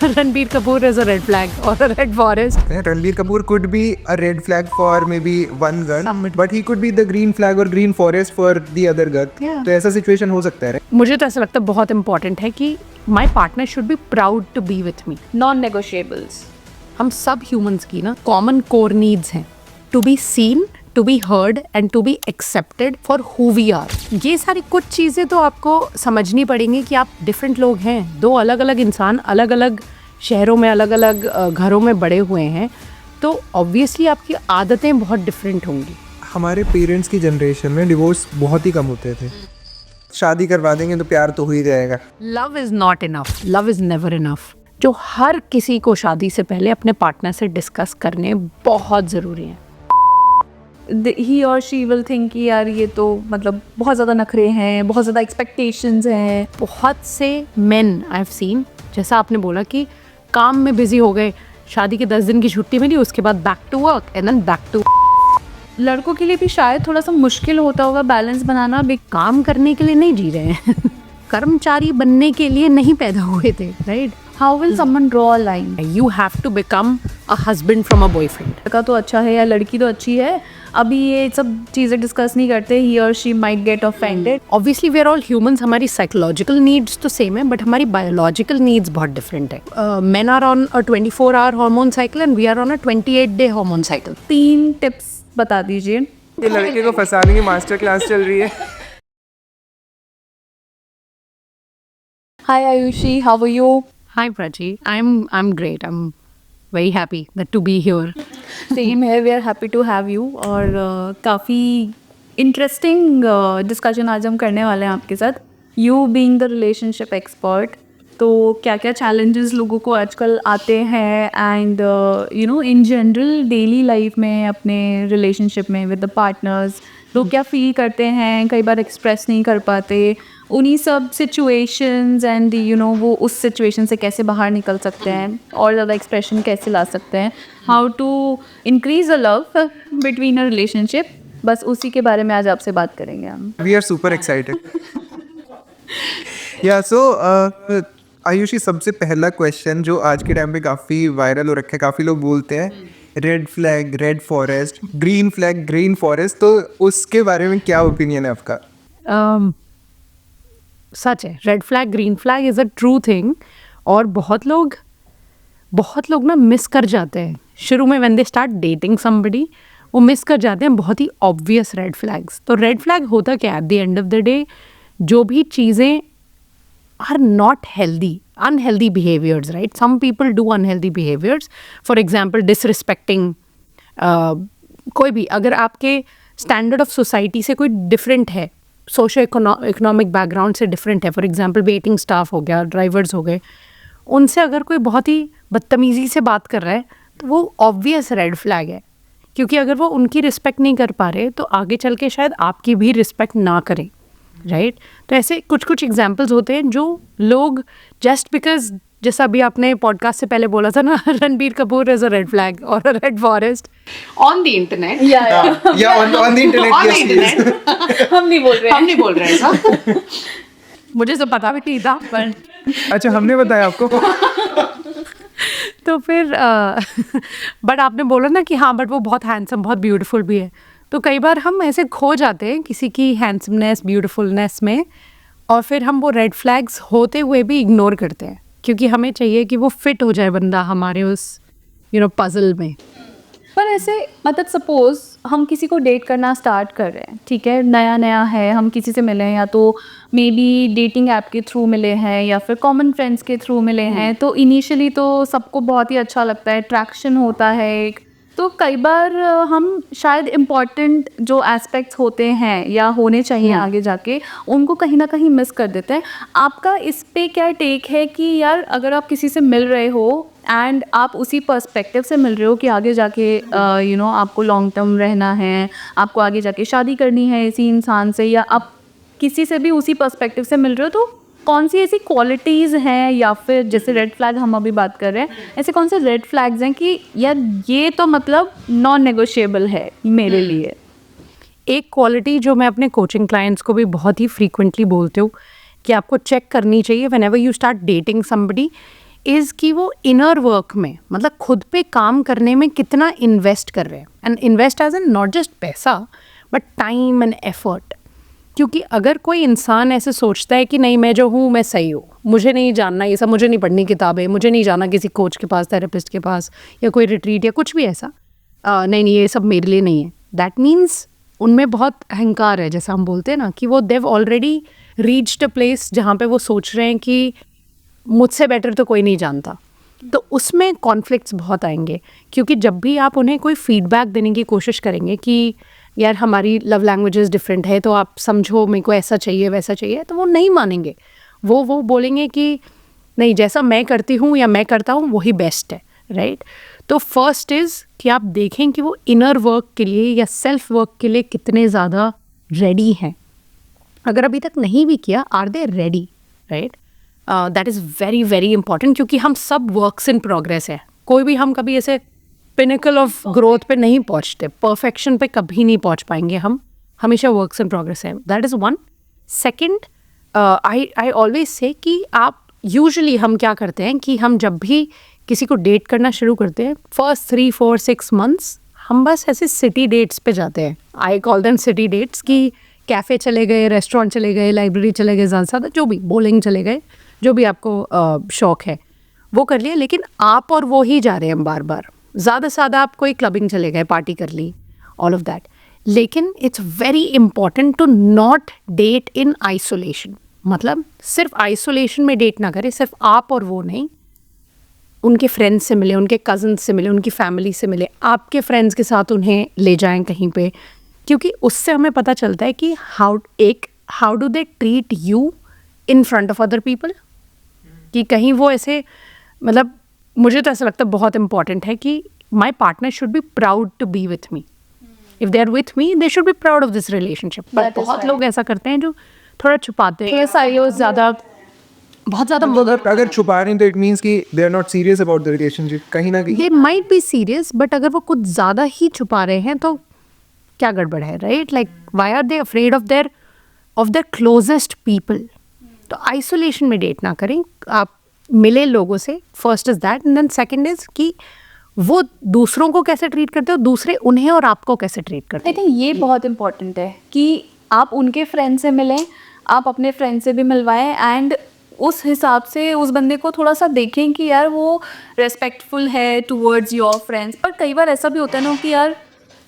Ranbir Kapoor is a red flag or a red forest. Ranbir Kapoor could be a red flag for maybe one girl, Somebody. but he could be the green flag or green forest for the other girl. Yeah. तो ऐसा situation हो सकता है right? मुझे तो ऐसा लगता है बहुत इंपॉर्टेंट है कि my partner should be proud to be with me. Non-negotiables. हम सब ह्यूमंस की ना कॉमन कोर नीड्स हैं. To be seen, to be heard and to be accepted for who we are. ये सारी कुछ चीज़ें तो आपको समझनी पड़ेंगी कि आप डिफरेंट लोग हैं. दो अलग अलग इंसान अलग अलग शहरों में अलग अलग घरों में बड़े हुए हैं, तो ऑब्वियसली आपकी आदतें बहुत डिफरेंट होंगी. हमारे पेरेंट्स की जनरेशन में डिवोर्स बहुत ही कम होते थे. शादी करवा देंगे तो प्यार तो हो ही जाएगा. Love is not enough, love is never enough. जो हर किसी को शादी से पहले अपने पार्टनर से डिस्कस करने बहुत ज़रूरी हैं. He or she will think कि यार ये तो मतलब बहुत ज़्यादा नखरे हैं, बहुत ज़्यादा एक्सपेक्टेशंस हैं. बहुत से मेन आई हैव सीन, जैसा आपने बोला कि काम में बिजी हो गए, शादी के 10 दिन की छुट्टी मिली, उसके बाद back to work and then back to. लड़कों के लिए भी शायद थोड़ा सा मुश्किल होता होगा बैलेंस बनाना. काम करने के लिए नहीं जी रहे हैं. कर्मचारी बनने के लिए नहीं पैदा हुए थे, right? How will someone draw a line? You have to become a husband from a boyfriend. लड़का तो अच्छा है या लड़की तो अच्छी है, अभी ये सब चीज़ें डिस्कस नहीं करते. He or she might get offended. Obviously we are all humans. हमारी psychological needs तो same है, but हमारी biological needs बहुत different है. Men are on a 24-hour hormone cycle and we are on a 28-day hormone cycle. 3 tips बता दीजिए. ये लड़के को फंसाने की मास्टर क्लास चल रही है. Hi Ayushi, how are you? Hi Prachi, I'm great. I'm very happy that to be here. Same here, we are happy to have you. और काफ़ी इंटरेस्टिंग डिस्कशन आज हम करने वाले हैं आपके साथ. You being the relationship expert, तो क्या क्या challenges लोगों को आजकल आते हैं and you know in general daily life में अपने रिलेशनशिप में विद द पार्टनर्स लोग क्या फील करते हैं, कई बार एक्सप्रेस नहीं कर पाते. उन्हीं सब सिचुएशंस एंड यू नो वो उस सिचुएशन से कैसे बाहर निकल सकते हैं और ज़्यादा एक्सप्रेशन कैसे ला सकते हैं. How to increase a love between a relationship, बस उसी के बारे में आज आपसे बात करेंगे हम. We are super excited. Yeah, so Ayushi, सबसे पहला क्वेश्चन जो आज के टाइम पे काफ़ी वायरल हो रखा है, काफ़ी लोग बोलते हैं red flag, red forest, green flag, green forest, तो उसके बारे में क्या ओपिनियन है आपका? सच है, red flag green flag is a true thing. और बहुत लोग ना मिस कर जाते हैं शुरू में. When they start dating somebody, वो मिस कर जाते हैं बहुत ही ऑब्वियस रेड फ्लैग्स. तो रेड फ्लैग होता क्या है? At the end of the day जो भी चीज़ें are not healthy, unhealthy behaviors, right? Some people do unhealthy behaviors. For example, disrespecting. कोई भी अगर आपके स्टैंडर्ड ऑफ सोसाइटी से कोई डिफरेंट है, सोशो इकोनॉमिक बैकग्राउंड से डिफरेंट है, फॉर एग्जांपल वेटिंग स्टाफ हो गया, ड्राइवर्स हो गए, उनसे अगर कोई बहुत ही बदतमीज़ी से बात कर रहा है तो वो ऑब्वियस रेड फ्लैग है. क्योंकि अगर वो उनकी रिस्पेक्ट नहीं कर पा रहे तो आगे चल के शायद आपकी भी रिस्पेक्ट ना करें, राइट? तो ऐसे कुछ कुछ एग्जाम्पल्स होते हैं जो लोग जस्ट बिकॉज, जैसा अभी आपने पॉडकास्ट से पहले बोला था ना, Ranbir Kapoor is a red flag और a red forest on the internet. या ऑन द इंटरनेट, यस. हम नहीं बोल रहे हैं. मुझे तो पता भी नहीं था, पर अच्छा, हमने बताया आपको. तो फिर बट आपने बोला ना कि हाँ, बट वो बहुत हैंडसम, बहुत ब्यूटीफुल भी है. तो कई बार हम ऐसे खो जाते हैं किसी की हैंडसमनेस, ब्यूटीफुलनेस में, और फिर हम वो रेड फ्लैग्स होते हुए भी इग्नोर करते हैं क्योंकि हमें चाहिए कि वो फिट हो जाए बंदा हमारे उस यू नो पजल में. पर ऐसे मतलब सपोज हम किसी को डेट करना स्टार्ट कर रहे हैं, ठीक है, नया नया है, हम किसी से मिले हैं, या तो मे बी डेटिंग ऐप के थ्रू मिले हैं या फिर कॉमन फ्रेंड्स के थ्रू मिले हैं. तो इनिशियली तो सबको बहुत ही अच्छा लगता है, अट्रैक्शन होता है एक. तो कई बार हम शायद इम्पॉर्टेंट जो एस्पेक्ट्स होते हैं या होने चाहिए आगे जाके, उनको कहीं ना कहीं मिस कर देते हैं. आपका इस पे क्या टेक है कि यार अगर आप किसी से मिल रहे हो एंड आप उसी पर्सपेक्टिव से मिल रहे हो कि आगे जाके यू नो आपको लॉन्ग टर्म रहना है, आपको आगे जाके शादी करनी है इसी इंसान से, या आप किसी से भी उसी पर्सपेक्टिव से मिल रहे हो, तो कौन सी ऐसी क्वालिटीज़ हैं, या फिर जैसे रेड फ्लैग हम अभी बात कर रहे हैं, ऐसे कौन से रेड फ्लैग्स हैं कि यार ये तो मतलब नॉन नेगोशिएबल है मेरे लिए? एक क्वालिटी जो मैं अपने कोचिंग क्लाइंट्स को भी बहुत ही फ्रीक्वेंटली बोलती हूँ कि आपको चेक करनी चाहिए whenever you start dating somebody, is कि वो इनर वर्क में, मतलब खुद पे काम करने में कितना इन्वेस्ट कर रहे हैं. And invest as an not just पैसा बट टाइम एंड एफर्ट. क्योंकि अगर कोई इंसान ऐसे सोचता है कि नहीं मैं जो हूँ मैं सही हूँ, मुझे नहीं जानना ये सब, मुझे नहीं पढ़नी किताबें, मुझे नहीं जाना किसी कोच के पास, थेरेपिस्ट के पास या कोई रिट्रीट या कुछ भी ऐसा, नहीं ये सब मेरे लिए नहीं है, दैट मीन्स उनमें बहुत अहंकार है, जैसा हम बोलते हैं ना, कि वो देव ऑलरेडी रीच्ड अ प्लेस जहाँ पे वो सोच रहे हैं कि मुझसे बेटर तो कोई नहीं जानता. तो उसमें कॉन्फ्लिक्ट्स बहुत आएंगे. क्योंकि जब भी आप उन्हें कोई फीडबैक देने की कोशिश करेंगे कि यार हमारी लव लैंग्वेजेस डिफरेंट है तो आप समझो, मेरे को ऐसा चाहिए वैसा चाहिए, तो वो नहीं मानेंगे. वो बोलेंगे कि नहीं जैसा मैं करती हूँ या मैं करता हूँ वही बेस्ट है, राइट. तो फर्स्ट इज़ कि आप देखें कि वो इनर वर्क के लिए या सेल्फ वर्क के लिए कितने ज़्यादा रेडी हैं. अगर अभी तक नहीं भी किया, are they ready, right. That is very very important. क्योंकि हम सब वर्क्स इन प्रोग्रेस है. कोई भी हम कभी ऐसे पिनिकल ऑफ ग्रोथ पे नहीं पहुंचते, परफेक्शन पे कभी नहीं पहुंच पाएंगे हम, हमेशा वर्क्स इन प्रोग्रेस है. That is one. Second, I always say कि आप यूजुअली हम क्या करते हैं कि हम जब भी किसी को डेट करना शुरू करते हैं, फर्स्ट 3, 4, 6 months हम बस ऐसे सिटी डेट्स पे जाते हैं. I call them city dates, कि कैफ़े चले गए, रेस्टोरेंट चले गए, लाइब्रेरी चले गए, ज़्यादा से ज़्यादा जो भी, बोलिंग चले गए, जो भी आपको शौक है वो कर लिया. लेकिन आप और वो ही जा रहे हैं बार बार. ज़्यादा से ज़्यादा आप कोई क्लबिंग चले गए, पार्टी कर ली, ऑल ऑफ दैट. लेकिन it's very important to not date in isolation. मतलब सिर्फ आइसोलेशन में डेट ना करें, सिर्फ आप और वो नहीं, उनके फ्रेंड्स से मिले, उनके कज़न्स से मिले, उनकी फैमिली से मिले, आपके फ्रेंड्स के साथ उन्हें ले जाएं कहीं पे. क्योंकि उससे हमें पता चलता है कि how do they treat you in front of other people. कि कहीं वो ऐसे, मतलब मुझे तो ऐसा लगता है बहुत इंपॉर्टेंट है कि my partner should be proud to be with me. If they are with me they should be proud of this relationship. But बहुत लोग ऐसा करते हैं जो थोड़ा छुपाते हैं, बहुत ज़्यादा अगर छुपा रहे हैं तो इट मीन्स कि they are not serious about the relationship. कहीं ना कहीं they might be serious, but अगर वो कुछ ज़्यादा ही छुपा रहे हैं तो क्या गड़बड़ है, right. Like why are they afraid of their closest people. तो आइसोलेशन में डेट ना करें, आप मिले लोगों से. First is that, and then second is कि वो दूसरों को कैसे ट्रीट करते हो, दूसरे उन्हें और आपको कैसे ट्रीट करते आई थिंक ये बहुत इंपॉर्टेंट है कि आप उनके फ्रेंड से मिलें, आप अपने फ्रेंड से भी मिलवाएं, एंड उस हिसाब से उस बंदे को थोड़ा सा देखें कि यार वो रेस्पेक्टफुल है टूवर्ड्स योर फ्रेंड्स. पर कई बार ऐसा भी होता है ना कि यार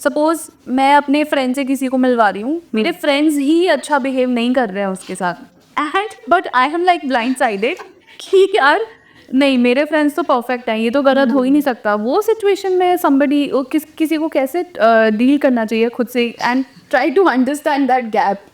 सपोज मैं अपने फ्रेंड से किसी को मिलवा रही हूँ, मेरे फ्रेंड्स ही अच्छा बिहेव नहीं कर रहे हैं उसके साथ, and but I am like blind sided कि यार नहीं मेरे फ्रेंड्स तो परफेक्ट हैं, ये तो गलत हो ही नहीं सकता. वो सिचुएशन में somebody किसी को कैसे डील करना चाहिए खुद से, and try to understand that gap.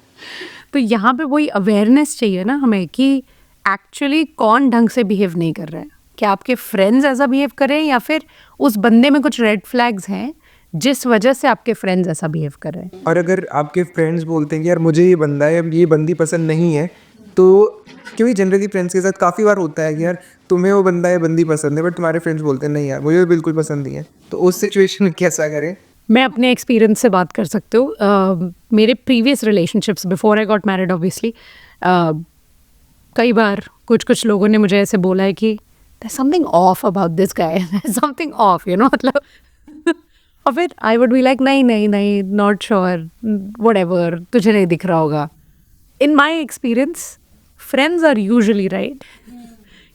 तो यहाँ पे वही अवेयरनेस चाहिए ना हमें कि एक्चुअली कौन ढंग से बिहेव नहीं कर रहा है. क्या आपके फ्रेंड्स ऐसा बिहेव कर रहे हैं या फिर उस बंदे में कुछ रेड फ्लैग्स हैं जिस वजह से आपके फ्रेंड्स ऐसा बिहेव कर रहे हैं. और अगर आपके फ्रेंड्स बोलते हैं कि यार मुझे ये बंदा है, ये बंदी पसंद नहीं है, तो क्योंकि जनरली फ्रेंड्स के साथ काफ़ी बार होता है कि यार तुम्हें वो बंदा है बंदी पसंद है, बट तुम्हारे फ्रेंड्स बोलते हैं नहीं यार मुझे बिल्कुल पसंद नहीं है. तो उस सिचुएशन में कैसा करें? मैं अपने एक्सपीरियंस से बात कर सकती हूँ. मेरे previous relationships before I got married obviously, कई बार कुछ लोगों ने मुझे ऐसे बोला है कि there's something off about this guy, there's something off, you know, मतलब और फिर आई वुड बी लाइक नहीं नॉट श्योर, व्हाटएवर, तुझे नहीं दिख रहा होगा. In my experience friends are usually right.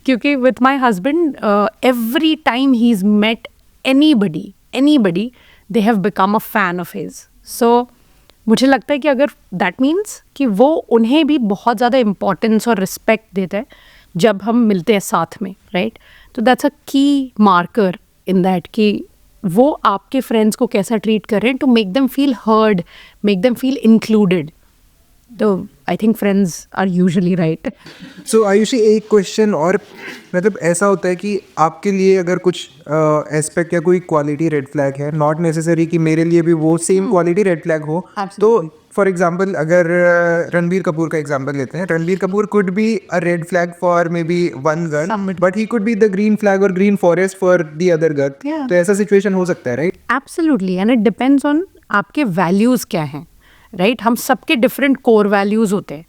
क्योंकि with my husband every time he is met anybody they have become a fan of his. So मुझे लगता है कि अगर दैट मीन्स कि वो उन्हें भी बहुत ज़्यादा इम्पोर्टेंस और रिस्पेक्ट देता है जब हम मिलते हैं साथ में, राइट. तो दैट्स अ की मार्कर इन दैट कि वो आपके फ्रेंड्स को कैसा ट्रीट कर रहे हैं, to make them feel heard, make them feel included. तो I think friends are usually right. So Ayushi, एक क्वेश्चन और, मतलब ऐसा होता है कि आपके लिए अगर कुछ एस्पेक्ट या कोई क्वालिटी रेड फ्लैग है, नॉट नेसेसरी कि मेरे लिए भी वो सेम क्वालिटी रेड फ्लैग हो. तो फॉर एग्जाम्पल अगर रणबीर कपूर का एग्जाम्पल लेते हैं, Ranbir Kapoor could be a red flag for maybe one girl, but he could be the green flag और green forest for the other girl. तो ऐसा सिचुएशन हो सकता है, right? Absolutely, and it depends on आपके values क्या हैं, right. हम सबके डिफरेंट कोर वैल्यूज़ होते हैं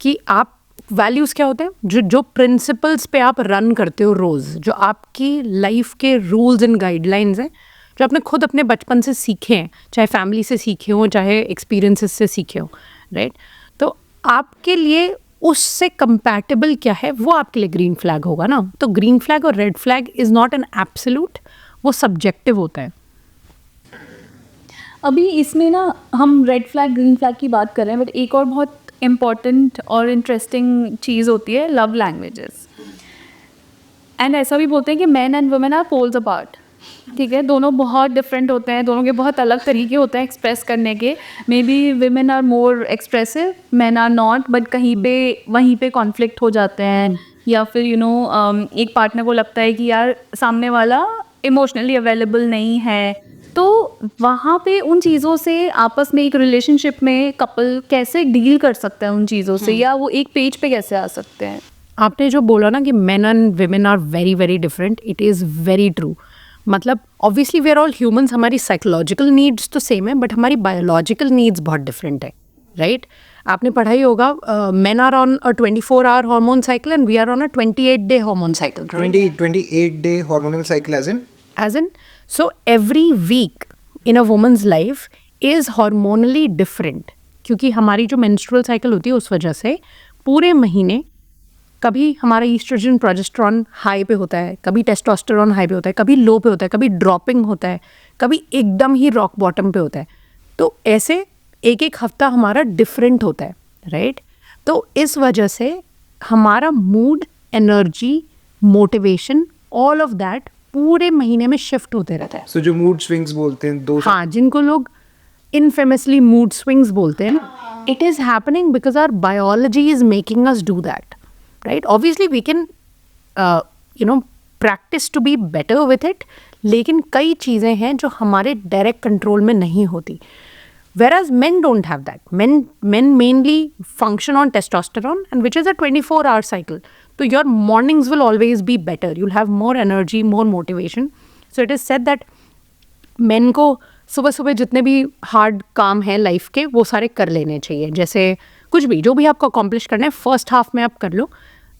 कि आप वैल्यूज़ क्या होते हैं? जो जो प्रिंसिपल्स पे आप रन करते हो रोज़, जो आपकी लाइफ के रूल्स एंड गाइडलाइंस हैं, जो आपने खुद अपने बचपन से सीखे हैं, चाहे फैमिली से सीखे हो, चाहे एक्सपीरियंसेस से सीखे हो, राइट? तो आपके लिए उससे कंपैटिबल क्या है, वो आपके लिए ग्रीन फ्लैग होगा ना। तो ग्रीन फ्लैग और red flag is not an absolute, वो सब्जेक्टिव होता है। अभी इसमें ना हम रेड फ्लैग ग्रीन फ्लैग की बात कर रहे हैं, बट एक और बहुत इम्पॉर्टेंट और इंटरेस्टिंग चीज़ होती है लव लैंग्वेजेस। एंड ऐसा भी बोलते हैं कि man and women are poles apart, ठीक है, दोनों बहुत डिफरेंट होते हैं, दोनों के बहुत अलग तरीके होते हैं एक्सप्रेस करने के। Maybe women are more expressive, man are not, but कहीं पे वहीं पे कॉन्फ्लिक्ट हो जाते हैं, या फिर एक पार्टनर को लगता है कि यार सामने वाला इमोशनली अवेलेबल नहीं है। तो वहाँ पे उन चीज़ों से आपस में एक रिलेशनशिप में कपल कैसे डील कर सकता है उन चीज़ों से, या वो एक पेज पे कैसे आ सकते हैं? आपने जो बोला ना कि men and women are very very different, it is very true. मतलब obviously we are all humans, हमारी साइकोलॉजिकल नीड्स तो सेम है, बट हमारी बायोलॉजिकल नीड्स बहुत डिफरेंट है, राइट? आपने पढ़ा ही होगा, men are on a 24-hour hormone cycle and we are on a 28-day hormone cycle, 28-day hormonal cycle as in so every week in a woman's life is hormonally different, क्योंकि हमारी जो menstrual cycle होती है उस वजह से पूरे महीने कभी हमारा ईस्ट्रोजन प्रोजेस्टेरॉन हाई पे होता है, कभी टेस्टोस्टेरोन हाई पे होता है, कभी लो पे होता है, कभी ड्रॉपिंग होता है, कभी एकदम ही रॉक बॉटम पे होता है। तो ऐसे एक एक हफ्ता हमारा डिफरेंट होता है, राइट? तो इस वजह से हमारा mood, energy, motivation, all of that पूरे महीने में शिफ्ट होते रहता है। So जो mood swings बोलते हैं दो हाँ, जिनको लोग इनफेमसली मूड स्विंग्स बोलते हैं, it is happening because our biology is making us do that, right? Obviously we can practice to be better with it, लेकिन कई चीज़ें हैं जो हमारे डायरेक्ट कंट्रोल में नहीं होती। Whereas men don't have that. Men mainly function on testosterone, and which is a 24-hour cycle. So your mornings will always be better. You'll have more energy, more motivation. So it is said that men को सुबह सुबह जितने भी hard काम हैं life के वो सारे कर लेने चाहिए। जैसे कुछ भी जो भी आपको अकॉम्प्लिश करना है फर्स्ट हाफ में आप कर लो,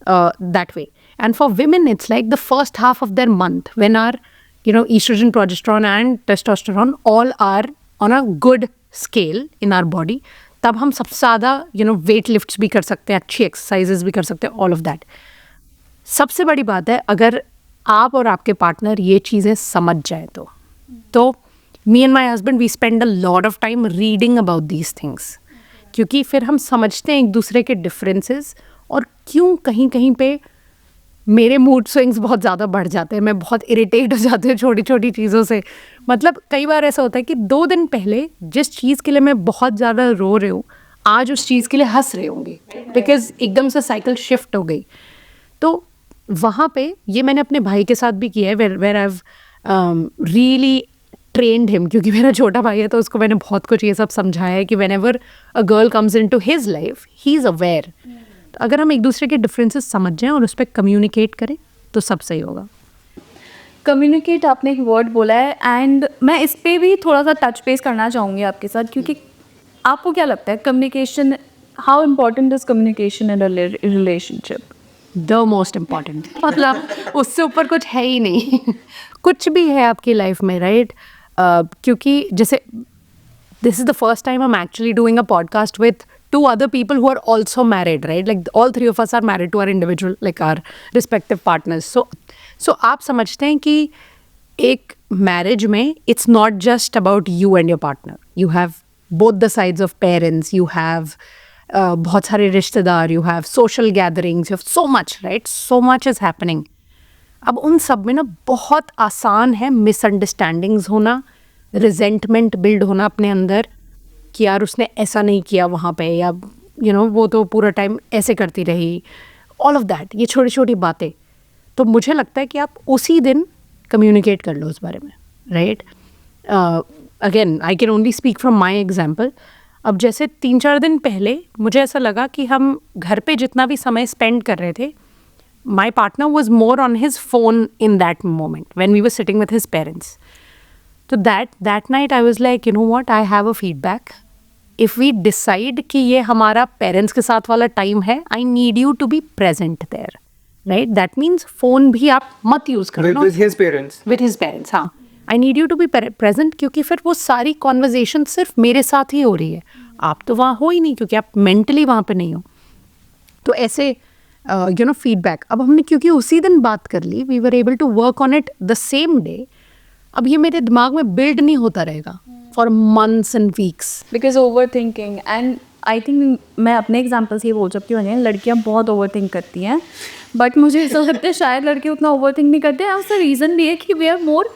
that way. And for women it's like the first half of their month when are estrogen, progesterone and testosterone all are on a good scale in our body, तब हम सबसे ज़्यादा वेट लिफ्ट्स भी कर सकते हैं, अच्छी एक्सरसाइजेज भी कर सकते हैं, ऑल ऑफ दैट। सबसे बड़ी बात है अगर आप और आपके पार्टनर ये चीज़ें समझ जाए तो me and my husband we spend a lot of time reading about these things, क्योंकि फिर हम समझते हैं एक दूसरे के डिफरेंसेस और क्यों कहीं कहीं पे मेरे मूड स्विंग्स बहुत ज़्यादा बढ़ जाते हैं, मैं बहुत इरिटेट हो जाती हूँ छोटी छोटी चीज़ों से। मतलब कई बार ऐसा होता है कि 2 दिन पहले जिस चीज़ के लिए मैं बहुत ज़्यादा रो रही हूँ आज उस चीज़ के लिए हंस रहे होंगे, बिकॉज एकदम से साइकिल शिफ्ट हो गई। तो वहाँ पे ये मैंने अपने भाई के साथ भी किया है, where I have really trained him, क्योंकि मेरा छोटा भाई है तो उसको मैंने बहुत कुछ ये सब समझाया है कि whenever a girl comes into his life he is aware. तो अगर हम एक दूसरे के डिफरेंसेस समझ जाएं और उस पर कम्युनिकेट करें तो सब सही होगा। कम्युनिकेट आपने एक वर्ड बोला है, एंड मैं इस पे भी थोड़ा सा टच बेस करना चाहूँगी आपके साथ, क्योंकि आपको क्या लगता है communication, how important is communication in a relationship? The most important, मतलब उससे ऊपर कुछ है ही नहीं कुछ भी है आपकी लाइफ में, राइट? क्योंकि जैसे this is the first time I'm actually doing a podcast with 2 other people who are also married, right? Like all 3 of us are married to our individual, like our respective partners. So आप समझते हैं कि एक marriage में it's not just about you and your partner. You have both the sides of parents. You have बहुत सारे रिश्तेदार. You have social gatherings. You have so much, right? So much is happening. अब उन सब में ना बहुत आसान है मिसअंडरस्टैंडिंग्स होना, रिजेंटमेंट बिल्ड होना अपने अंदर कि यार उसने ऐसा नहीं किया वहाँ पे, या वो तो पूरा टाइम ऐसे करती रही, ऑल ऑफ दैट, ये छोटी छोटी बातें। तो मुझे लगता है कि आप उसी दिन कम्युनिकेट कर लो उस बारे में, right? Again I can only speak from my example. अब जैसे 3-4 दिन पहले मुझे ऐसा लगा कि हम घर पे जितना भी समय स्पेंड कर रहे थे, my partner was more on his phone in that moment when we were sitting with his parents. So that night I was like, you know what, I have a feedback. If we decide कि ये हमारा parents के साथ वाला time है, I need you to be present there, right? That means phone भी आप मत यूज़ करो With his parents. With his parents. हाँ, I need you to be present, क्योंकि फिर वो सारी कॉन्वर्जेशन सिर्फ मेरे साथ ही हो रही है, आप तो वहाँ हो ही नहीं, क्योंकि आप मेंटली वहाँ पे नहीं हो। तो ऐसे यू नो फीडबैक, अब हमने क्योंकि उसी दिन बात कर ली, we were able to work on it the same day. अब ये मेरे दिमाग में बिल्ड नहीं होता रहेगा for months and weeks. Because over thinking, and I think मैं अपने एग्जाम्पल से ये बोल सकती हूँ, लड़कियाँ बहुत ओवर थिंक करती हैं, बट मुझे ऐसा लगता है शायद लड़के उतना ओवर थिंक नहीं करते हैं। उसका रीज़न भी है कि we are more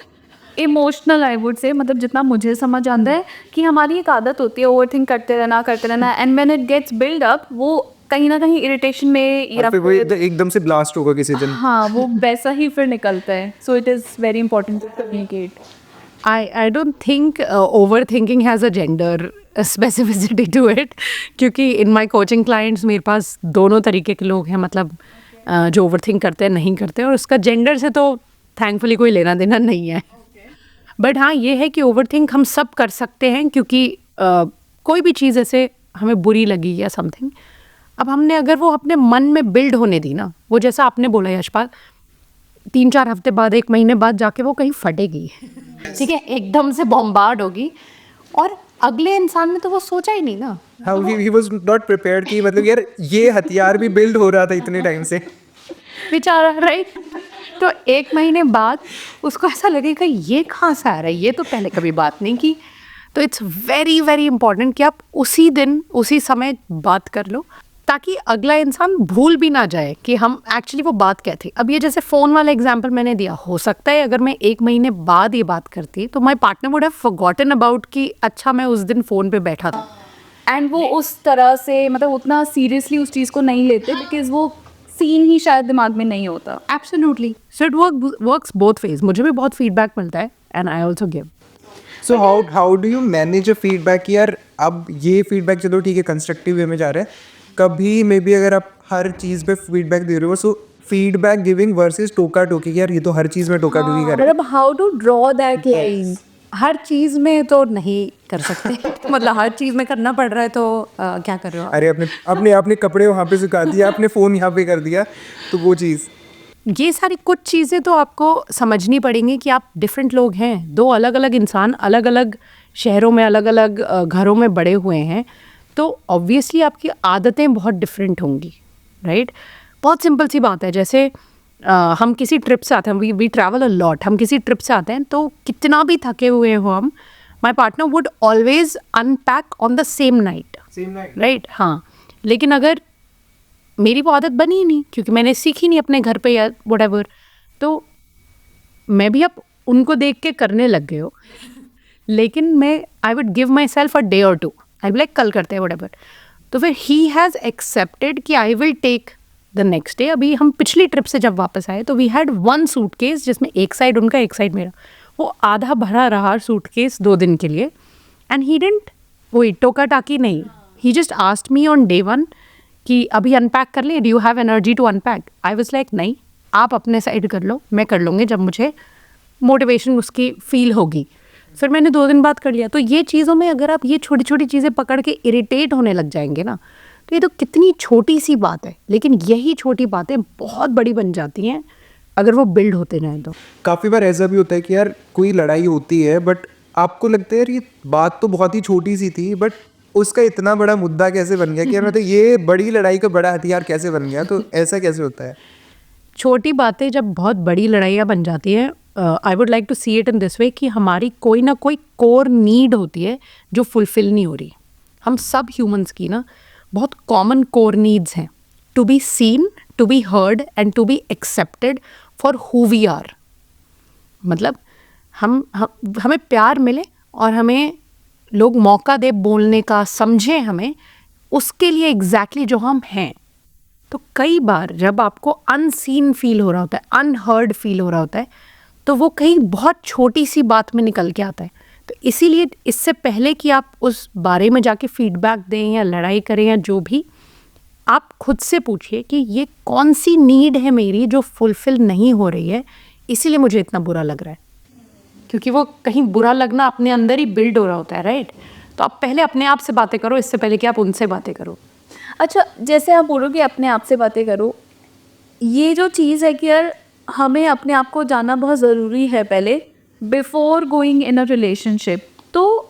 emotional, I would say, मतलब जितना मुझे समझ आता है कि हमारी एक आदत होती है ओवर थिंक करते रहना, and when it gets build up, वो कहीं ना कहीं इरिटेशन में या और फिर वो एकदम से ब्लास्ट होगा किसी दिन। हाँ, वो वैसा ही फिर निकलता है। So it is very important to communicate. I don't think overthinking has a gender specificity to it, क्योंकि in my coaching clients मेरे पास दोनों तरीके के लोग हैं, मतलब जो overthink करते हैं, नहीं करते हैं, और उसका जेंडर से तो थैंकफुली कोई लेना देना नहीं है। बट हाँ, ये है कि overthink हम सब कर सकते हैं, क्योंकि कोई भी चीज़ ऐसे हमें बुरी लगी या समथिंग, अब हमने अगर वो अपने मन में बिल्ड होने दी ना, वो जैसा आपने बोला यशपाल, 3-4 हफ्ते बाद, 1 महीने बाद जाके वो कहीं फटेगी, ठीक है, एकदम से बॉम्बार्ड होगी, और अगले इंसान ने तो वो सोचा ही नहीं ना। How he was not prepared कि मतलब यार ये हथियार भी बिल्ड हो रहा था इतने टाइम से। बेचारा, राइट? तो 1 महीने बाद उसको ऐसा लगेगा ये कहाँ से आ रहा है, ये तो पहले कभी बात नहीं की। तो इट्स वेरी वेरी इंपॉर्टेंट कि आप उसी दिन उसी समय बात कर लो, ताकि अगला इंसान भूल भी ना जाए कि हम एक्चुअली वो बात क्या थी। अब ये जैसे फ़ोन वाला एग्जांपल मैंने दिया, हो सकता है अगर मैं 1 महीने बाद ये बात करती तो my partner would have forgotten about कि अच्छा मैं उस दिन फ़ोन पे बैठा था, एंड वो उस तरह से मतलब उतना सीरियसली उस चीज़ को नहीं लेते, बिकॉज वो सीन ही शायद दिमाग में नहीं होता। Absolutely. So it works both ways. मुझे भी बहुत फीडबैक मिलता है and I also give. So how do you manage a feedback? यार अब ये फीडबैक चलो ठीक है, कंस्ट्रक्टिव वे में जा रहे हैं, कभी मे बी अगर आप हर चीज़ पे फीडबैक दे रहे हो, सो फीडबैक गिविंग वर्सेस टोका टोकी, यार ये तो हर चीज़ में टोका टोकी कर रहे हैं। मतलब how to draw that line? हर चीज़ में तो नहीं कर सकते मतलब हर चीज़ में करना पड़ रहा है तो क्या कर रहे हो? अरे अपने कपड़े वहाँ पे सुखा दिया, अपने फ़ोन यहाँ पे कर दिया, तो वो चीज़, ये सारी कुछ चीज़ें तो आपको समझनी पड़ेंगी कि आप डिफरेंट लोग हैं, 2 अलग अलग इंसान, अलग अलग शहरों में, अलग अलग घरों में बड़े हुए हैं, तो ऑब्वियसली आपकी आदतें बहुत डिफरेंट होंगी, राइट? बहुत सिंपल सी बात है, जैसे हम किसी ट्रिप से आते हैं, वी ट्रैवल अ लॉट, हम किसी ट्रिप से आते हैं तो कितना भी थके हुए हो हम, my partner would always unpack on the same night, right? हाँ, लेकिन अगर मेरी वो आदत बनी ही नहीं, क्योंकि मैंने सीखी नहीं अपने घर पे या व्हाटएवर, तो मैं भी अब उनको देख के करने लग गए हो लेकिन मैं I would give my self a day और 2, आई विल लाइक कल करते हैं व्हाटएवर, तो फिर ही हैज़ एक्सेप्टेड कि I will take the next day. अभी हम पिछली ट्रिप से जब वापस आए तो वी हैड 1 सूटकेस जिसमें एक साइड उनका एक साइड मेरा, वो आधा भरा रहा सूटकेस 2 दिन के लिए, एंड ही डिडंट वही टोका टाकी नहीं, he just asked me on day 1 कि अभी अनपैक कर ले, do you have energy to unpack? I was like नहीं, आप अपने साइड कर लो, मैं कर लूँगी जब मुझे मोटिवेशन उसकी फील होगी। फिर मैंने 2 दिन बाद कर लिया। तो ये चीज़ों में अगर आप ये छोटी छोटी चीज़ें पकड़ के इरिटेट होने लग जाएंगे ना, तो ये तो कितनी छोटी सी बात है, लेकिन यही छोटी बातें बहुत बड़ी बन जाती हैं अगर वो बिल्ड होते रहें तो। काफ़ी बार ऐसा भी होता है कि यार कोई लड़ाई होती है, बट आपको लगता है यार ये बात तो बहुत ही छोटी सी थी, बट उसका इतना बड़ा मुद्दा कैसे बन गया कि यार मतलब ये बड़ी लड़ाई का बड़ा हथियार कैसे बन गया? तो ऐसा कैसे होता है? छोटी बातें जब बहुत बड़ी लड़ाइयाँ बन जाती हैं, I would like to see it in this way कि हमारी कोई ना कोई कोर नीड होती है जो फुलफिल नहीं हो रही। हम सब ह्यूमंस की ना बहुत कॉमन कोर नीड्स हैं, to be seen, to be heard and to be accepted for who we are. मतलब हमें प्यार मिले और हमें लोग मौका दे बोलने का, समझें हमें उसके लिए एग्जैक्टली जो हम हैं। तो कई बार जब आपको अनसीन फील हो रहा होता है, अनहर्ड फील हो रहा होता है, तो वो कहीं बहुत छोटी सी बात में निकल के आता है। तो इसीलिए इससे पहले कि आप उस बारे में जाके फीडबैक दें या लड़ाई करें या जो भी, आप खुद से पूछिए कि ये कौन सी नीड है मेरी जो फुलफिल नहीं हो रही है, इसीलिए मुझे इतना बुरा लग रहा है। क्योंकि वो कहीं बुरा लगना अपने अंदर ही बिल्ड हो रहा होता है, राइट? तो आप पहले अपने आप से बातें करो, इससे पहले कि आप उनसे बातें करो। अच्छा, जैसे आप बोलोगे अपने आप से बातें करो, ये जो चीज़ है कि यार हमें अपने आप को जानना बहुत ज़रूरी है पहले, before going in a relationship. तो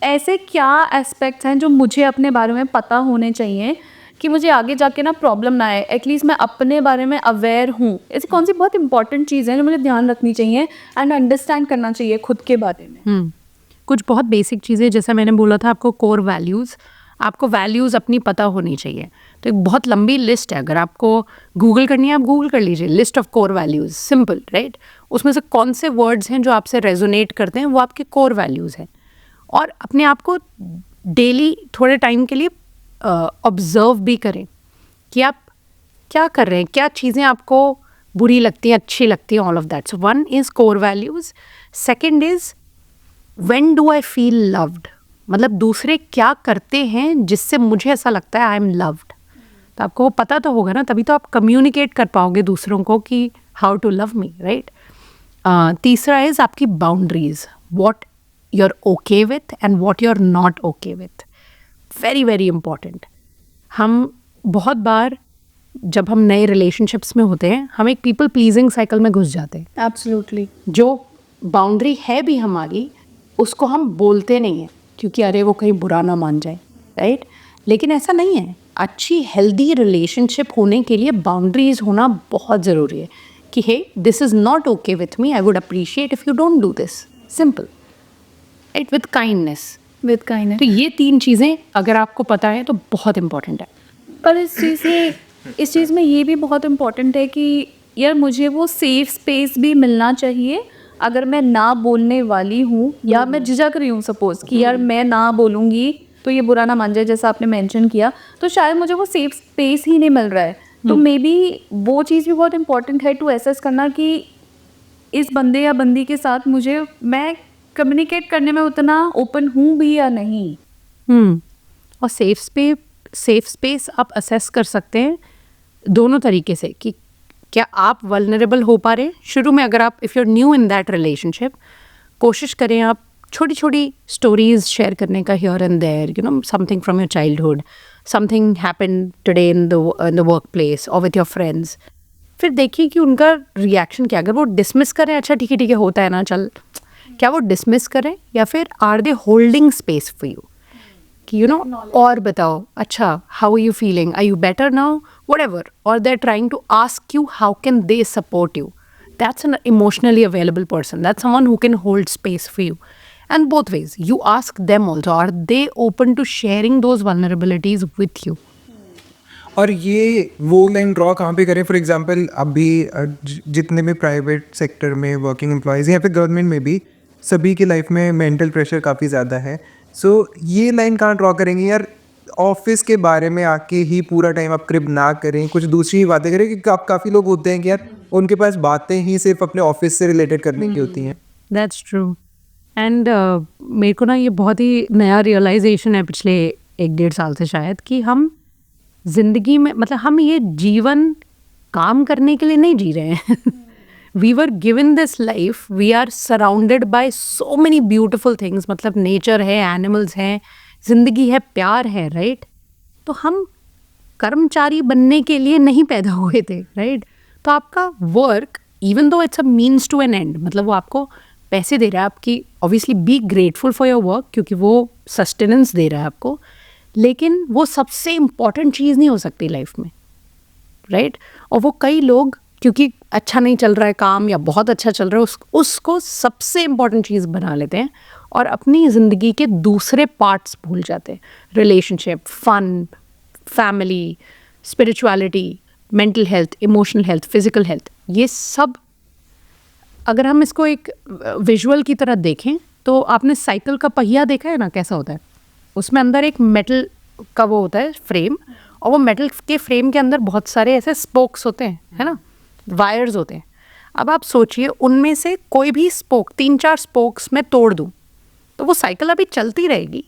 ऐसे क्या एस्पेक्ट्स हैं जो मुझे अपने बारे में पता होने चाहिए कि मुझे आगे जाके ना प्रॉब्लम ना आए, एटलीस्ट मैं अपने बारे में अवेयर हूँ। ऐसी कौन सी बहुत इंपॉर्टेंट चीज़ है जो मुझे ध्यान रखनी चाहिए एंड अंडरस्टैंड करना चाहिए खुद के बारे में? कुछ बहुत बेसिक चीज़ें, जैसा मैंने बोला था आपको, कोर वैल्यूज़, आपको वैल्यूज़ अपनी पता होनी चाहिए। तो एक बहुत लंबी लिस्ट है, अगर आपको गूगल करनी है आप गूगल कर लीजिए, list of core values, simple, right. उसमें से कौन से वर्ड्स हैं जो आपसे रेजोनेट करते हैं, वो आपके कोर वैल्यूज़ हैं। और अपने आप को डेली थोड़े टाइम के लिए ऑब्जर्व भी करें कि आप क्या कर रहे हैं, क्या चीज़ें आपको बुरी लगती हैं, अच्छी लगती हैं, all of that. So one is core values. Second is when do I feel loved, मतलब दूसरे क्या करते हैं जिससे मुझे ऐसा लगता है आई एम लव्ड। तो आपको वो पता तो होगा ना, तभी तो आप कम्युनिकेट कर पाओगे दूसरों को कि how to love me, right. तीसरा इज़ आपकी boundaries, what you are okay with and what you are not okay with. Very very important. हम बहुत बार जब हम नए रिलेशनशिप्स में होते हैं, हम एक पीपल प्लीजिंग साइकिल में घुस जाते हैं। एब्सोल्युटली। जो बाउंड्री है भी हमारी, उसको हम बोलते नहीं हैं क्योंकि अरे वो कहीं बुरा ना मान जाए, राइट। लेकिन ऐसा नहीं है। अच्छी हेल्दी रिलेशनशिप होने के लिए बाउंड्रीज होना बहुत ज़रूरी है कि hey this is not okay with me, I would appreciate if you don't do this, simple, right, with kindness. With kindness. तो ये 3 चीज़ें अगर आपको पता है तो बहुत इंपॉर्टेंट है। पर इस चीज़ में ये भी बहुत इम्पोर्टेंट है कि यार मुझे वो सेफ स्पेस भी मिलना चाहिए। अगर मैं ना बोलने वाली हूँ या मैं झिझक रही हूँ सपोज़ कि यार मैं ना बोलूँगी तो ये बुरा ना मान जाए, जैसा आपने मेंशन किया, तो शायद मुझे वो सेफ स्पेस ही नहीं मिल रहा है। तो मे बी वो चीज़ भी बहुत इंपॉर्टेंट है टू एसेस करना कि इस बंदे या बंदी के साथ मैं कम्युनिकेट करने में उतना ओपन हूँ भी या नहीं। और सेफ स्पेस आप असेस कर सकते हैं दोनों तरीके से कि क्या आप वल्नरेबल हो पा रहे हैं। शुरू में अगर आप if you are new in that relationship, कोशिश करें आप छोटी छोटी स्टोरीज शेयर करने का, here and there, you know, something from your childhood, something happened today in the work place और विथ योर फ्रेंड्स। फिर देखिए कि उनका रिएक्शन क्या। अगर वो डिसमिस करें, अच्छा ठीक है होता है ना, चल, क्या वो डिसमिस करें या फिर are they holding space for you कि यू नो और बताओ, अच्छा how are you feeling, are you better now, whatever, or they're trying to ask you how can they support you. That's an emotionally available person. That's someone who can hold space for you. And both ways, you ask them also, are they open to sharing those vulnerabilities with you? और ये वो line draw कहाँ पे करें? For example अभी जितने भी private sector में वर्किंग एम्प्लॉयज़ या फिर गवर्नमेंट में भी, सभी की लाइफ में मेंटल प्रेशर काफ़ी ज़्यादा है। सो ये लाइन कहाँ ड्रॉ करेंगे यार? ऑफिस के बारे में आके ही पूरा टाइम आप क्रिब ना करें, कुछ दूसरी ही बातें करें, क्योंकि आप काफ़ी लोग होते हैं कि यार उनके पास बातें ही सिर्फ अपने ऑफिस से रिलेटेड करने की होती हैं। That's true. And मेरे को ना ये बहुत ही नया रियलाइजेशन है पिछले 1-1.5 साल से शायद, कि हम जिंदगी में, मतलब हम ये जीवन काम करने के लिए नहीं जी रहे हैं। We were given this life, we are surrounded by so many beautiful things, मतलब नेचर है, एनिमल्स हैं, जिंदगी है, प्यार है, राइट। तो हम कर्मचारी बनने के लिए नहीं पैदा हुए थे, राइट। तो आपका work, even though it's a means to an end, मतलब वो आपको पैसे दे रहा है, आपकी obviously be grateful for your work क्योंकि वो सस्टेनेंस दे रहा है आपको, लेकिन वो सबसे इम्पॉर्टेंट चीज़ नहीं हो सकती लाइफ में, राइट। और वो कई लोग क्योंकि अच्छा नहीं चल रहा है काम या बहुत अच्छा चल रहा है, उसको सबसे इम्पॉर्टेंट चीज़ बना लेते हैं और अपनी ज़िंदगी के दूसरे पार्ट्स भूल जाते हैं। Relationship, fun, family, spirituality, mental health, emotional health, physical health, ये सब अगर हम इसको एक विजुअल की तरह देखें तो आपने साइकिल का पहिया देखा है ना, कैसा होता है। उसमें अंदर एक मेटल का वो होता है फ्रेम, और वो मेटल के फ्रेम के अंदर बहुत सारे ऐसे स्पोक्स होते हैं, है ना, वायर्स होते हैं। अब आप सोचिए उनमें से कोई भी स्पोक, 3-4 स्पोक्स मैं तोड़ दूँ तो वो साइकिल अभी चलती रहेगी,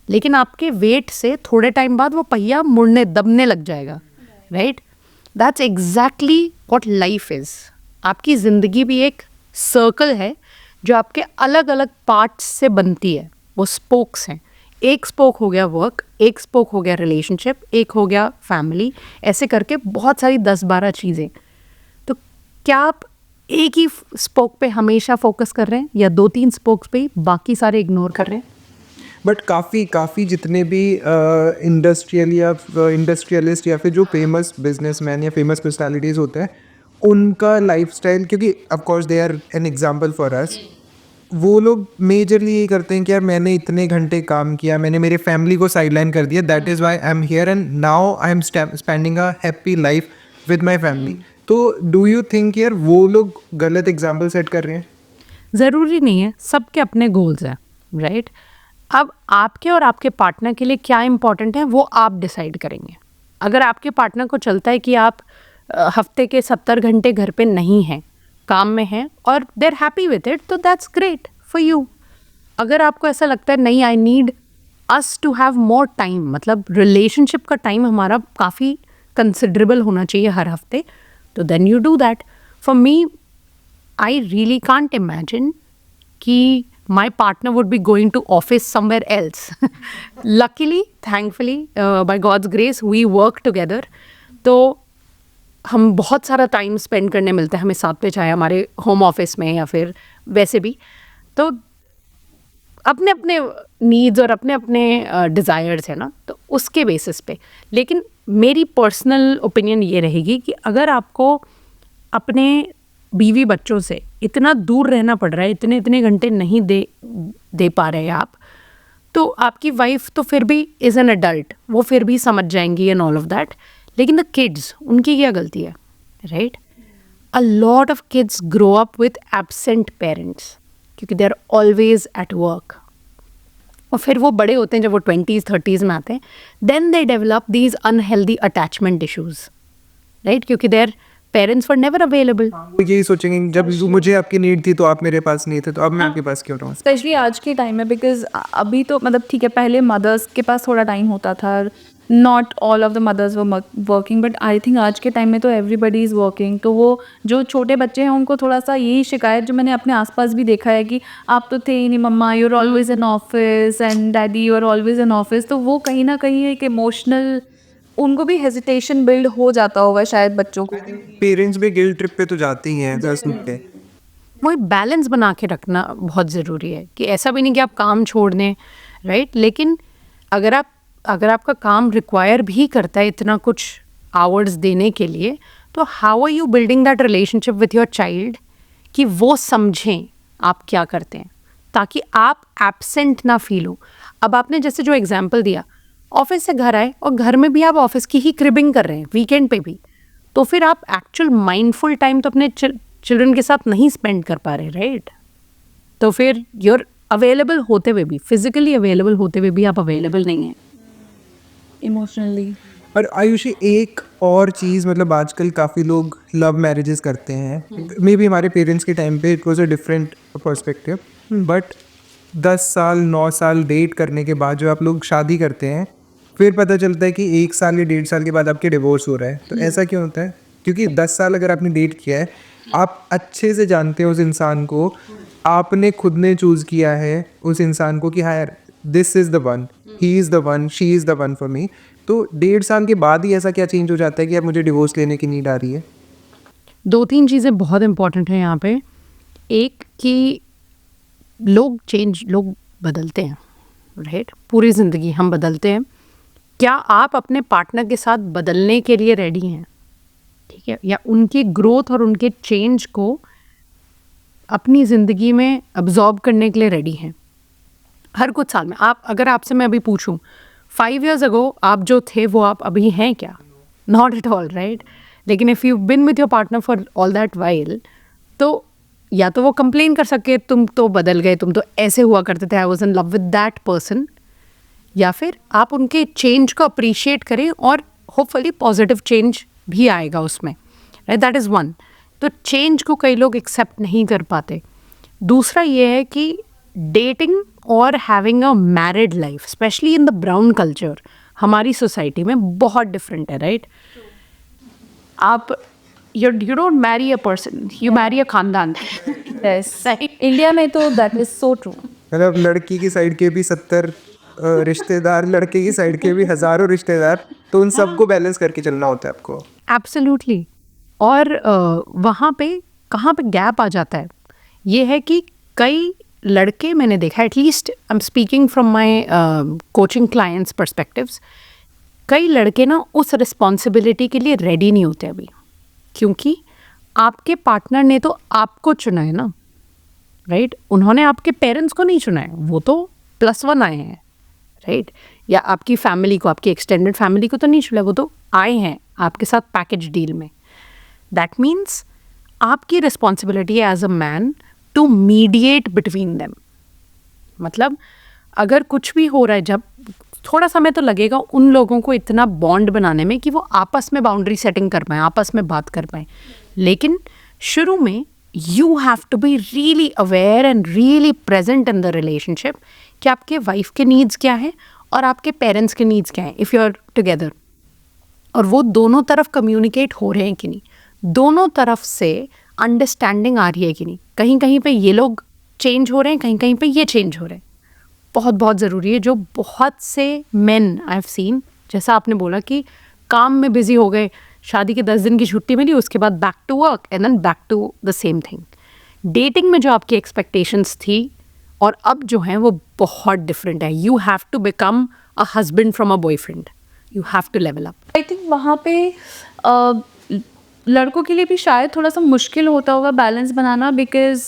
लेकिन आपके वेट से थोड़े टाइम बाद वो पहिया मुड़ने दबने लग जाएगा, right. That's exactly what life is. आपकी ज़िंदगी भी एक सर्कल है जो आपके अलग अलग पार्ट्स से बनती है, वो स्पोक्स हैं। एक स्पोक हो गया वर्क, एक स्पोक हो गया रिलेशनशिप, एक हो गया फैमिली, ऐसे करके बहुत सारी 10-12 चीज़ें। तो क्या आप एक ही स्पोक पे हमेशा फोकस कर रहे हैं या 2-3 स्पोक्स पे ही बाकी सारे इग्नोर कर रहे हैं? बट काफ़ी जितने भी इंडस्ट्रियलिस्ट या फिर जो फेमस बिजनेसमैन या फेमस पर्सनालिटीज़ होते हैं, उनका लाइफस्टाइल, क्योंकि of course they are an example for us, वो लोग मेजरली ये करते हैं कि यार मैंने इतने घंटे काम किया, मैंने मेरे फैमिली को साइडलाइन कर दिया, that is why I am here and now I am spending a happy life with my family. तो डू यू थिंक यार वो लोग गलत एग्जाम्पल सेट कर रहे हैं? ज़रूरी नहीं है, सबके अपने गोल्स हैं, राइट? अब आपके और आपके पार्टनर के लिए क्या इम्पोर्टेंट है वो आप डिसाइड करेंगे। अगर आपके पार्टनर को चलता है कि आप हफ्ते के 70 घंटे घर पे नहीं हैं, काम में हैं और they are happy with it, तो दैट्स ग्रेट फॉर यू। अगर आपको ऐसा लगता है नहीं, I need us to have more time, मतलब रिलेशनशिप का टाइम हमारा काफ़ी कंसिडरेबल होना चाहिए हर हफ्ते, तो then you do that. For me, I really can't imagine कि my partner would be going to office somewhere else. Luckily, thankfully, by God's grace, we work together. तो हम बहुत सारा टाइम स्पेंड करने मिलता है हमें साथ में, चाहे हमारे होम ऑफिस में या फिर वैसे भी। तो अपने अपने नीड्स और अपने अपने डिज़ायर्स है ना, तो उसके बेसिस पे। लेकिन मेरी पर्सनल ओपिनियन ये रहेगी कि अगर आपको अपने बीवी बच्चों से इतना दूर रहना पड़ रहा है, इतने इतने घंटे नहीं दे पा रहे आप, तो आपकी वाइफ तो फिर भी इज़ एन एडल्ट, वो फिर भी समझ जाएंगी एंड ऑल ऑफ दैट। लेकिन द किड्स, उनकी क्या गलती है, right? A lot of kids grow up with absent parents क्योंकि they are always at work, और फिर वो बड़े होते हैं जब वो 20s 30s में आते हैं, then they develop these unhealthy attachment issues, right? क्योंकि their parents were never available. वो यही सोचेंगे जब मुझे आपकी नीड थी तो आप मेरे पास नहीं थे, तो अब मैं आपके पास क्यों रहूँ? स्पेशली आज के टाइम में, बिकॉज अभी तो मतलब ठीक है, पहले मदर्स के पास थोड़ा टाइम होता था, not all of the mothers were working, but I think आज के टाइम में तो एवरीबडी इज़ वर्किंग। तो वो जो छोटे बच्चे हैं उनको थोड़ा सा यही शिकायत, जो मैंने अपने आसपास भी देखा है कि आप तो थे ही नहीं mamma, you are always in office, and daddy you are always in office. तो वो कहीं ना कहीं एक इमोशनल, उनको भी हेजिटेशन बिल्ड हो जाता होगा शायद बच्चों को। पेरेंट्स भी गिल्ट ट्रिप पे तो जाते ही हैं 10 मिनट। वही बैलेंस बना के रखना बहुत ज़रूरी है कि ऐसा भी नहीं कि आप काम छोड़ दें, राइट? लेकिन अगर आपका काम रिक्वायर भी करता है इतना कुछ आवर्स देने के लिए, तो how are you building that relationship with your child कि वो समझें आप क्या करते हैं, ताकि आप एब्सेंट ना फील हो। अब आपने जैसे जो एग्जाम्पल दिया, ऑफिस से घर आए और घर में भी आप ऑफिस की ही क्रिबिंग कर रहे हैं वीकेंड पे भी, तो फिर आप एक्चुअल माइंडफुल टाइम तो अपने चिल्ड्रन के साथ नहीं स्पेंड कर पा रहे, राइट? तो फिर यूर अवेलेबल होते हुए भी, फिजिकली अवेलेबल होते हुए भी आप अवेलेबल नहीं हैं इमोशनली। और आयुषी एक और चीज़, मतलब आजकल काफ़ी लोग लव मैरिजेस करते हैं, मे बी हमारे पेरेंट्स के टाइम पे it was a different perspective, but 10 साल 9 साल डेट करने के बाद जो आप लोग शादी करते हैं, फिर पता चलता है कि 1 साल या 1.5 साल के बाद आपके डिवोर्स हो रहा है। तो ऐसा क्यों होता है? क्योंकि 10 साल अगर आपने डेट किया है, आप अच्छे से जानते हैं उस इंसान को, आपने खुद ने चूज़ किया है उस इंसान को कि हाँ यार this is the one, he is the one, she is the one for me. तो 1.5 साल के बाद ही ऐसा क्या चेंज हो जाता है कि यार मुझे डिवोर्स लेने की नीड आ रही है? 2-3 चीज़ें बहुत इंपॉर्टेंट हैं यहाँ पे। एक कि लोग बदलते हैं, राइट? पूरी ज़िंदगी हम बदलते हैं। क्या आप अपने पार्टनर के साथ बदलने के लिए रेडी हैं? ठीक है, या उनकी ग्रोथ और उनके चेंज को अपनी ज़िंदगी में अब्जॉर्ब करने के लिए रेडी हैं? हर कुछ साल में अगर आपसे मैं अभी पूछूं 5 years ago आप जो थे वो आप अभी हैं क्या? Not at all, right? लेकिन if you been with your partner for all that while, तो या तो वो कंप्लेन कर सके तुम तो बदल गए, तुम तो ऐसे हुआ करते थे, I was in love with that person, या फिर आप उनके चेंज को अप्रिशिएट करें और होपफुली पॉजिटिव चेंज भी आएगा उसमें, राइट? That is one. तो चेंज को कई लोग एक्सेप्ट नहीं कर पाते। दूसरा ये है कि डेटिंग और having a married life, especially in the brown culture, हमारी सोसाइटी में बहुत डिफरेंट है, राइट? आप you don't marry a person, you marry a खानदान। यस, इंडिया में तो दैट इज सो ट्रू। मतलब लड़की की साइड के भी 70 रिश्तेदार, लड़के की साइड के भी हज़ारों रिश्तेदार, तो उन सबको बैलेंस करके चलना होता है आपको। एब्सोल्युटली। और वहाँ पे कहाँ पे गैप आ जाता है, ये है कि कई लड़के मैंने देखा, at least I am speaking from my coaching clients perspectives, कई लड़के ना उस रिस्पॉन्सिबिलिटी के लिए रेडी नहीं होते अभी, क्योंकि आपके पार्टनर ने तो आपको चुना है ना, राइट? उन्होंने आपके पेरेंट्स को नहीं चुना है, वो तो +1 आए हैं, राइट? या आपकी फैमिली को, आपकी एक्सटेंडेड फैमिली को तो नहीं चुना, वो तो आए हैं आपके साथ पैकेज डील में। दैट मीन्स आपकी रिस्पॉन्सिबिलिटी है as a man to mediate between them. मतलब अगर कुछ भी हो रहा है, जब थोड़ा समय तो लगेगा उन लोगों को इतना बॉन्ड बनाने में कि वो आपस में बाउंड्री सेटिंग कर पाएँ, आपस में बात कर पाएँ, लेकिन शुरू में you have to be really aware and really present in the relationship कि आपके वाइफ के नीड्स क्या हैं और आपके पेरेंट्स के नीड्स क्या हैं इफ़ यू आर टुगेदर, और वो दोनों तरफ कम्युनिकेट हो रहे हैं कि नहीं, दोनों तरफ से अंडरस्टैंडिंग आ रही है कि नहीं। कहीं कहीं पे ये लोग चेंज हो रहे हैं, कहीं कहीं पे ये चेंज हो रहे हैं। बहुत बहुत ज़रूरी है। जो बहुत से मेन आई हैव सीन, जैसा आपने बोला कि काम में बिजी हो गए, शादी के 10 दिन की छुट्टी मिली, उसके बाद back to work and then back to the same thing. Dating में जो आपकी एक्सपेक्टेशंस थी और अब जो हैं वो बहुत डिफरेंट है। You have to become a husband from a boyfriend, you have to level up. I think वहाँ पे लड़कों के लिए भी शायद थोड़ा सा मुश्किल होता होगा बैलेंस बनाना, बिकॉज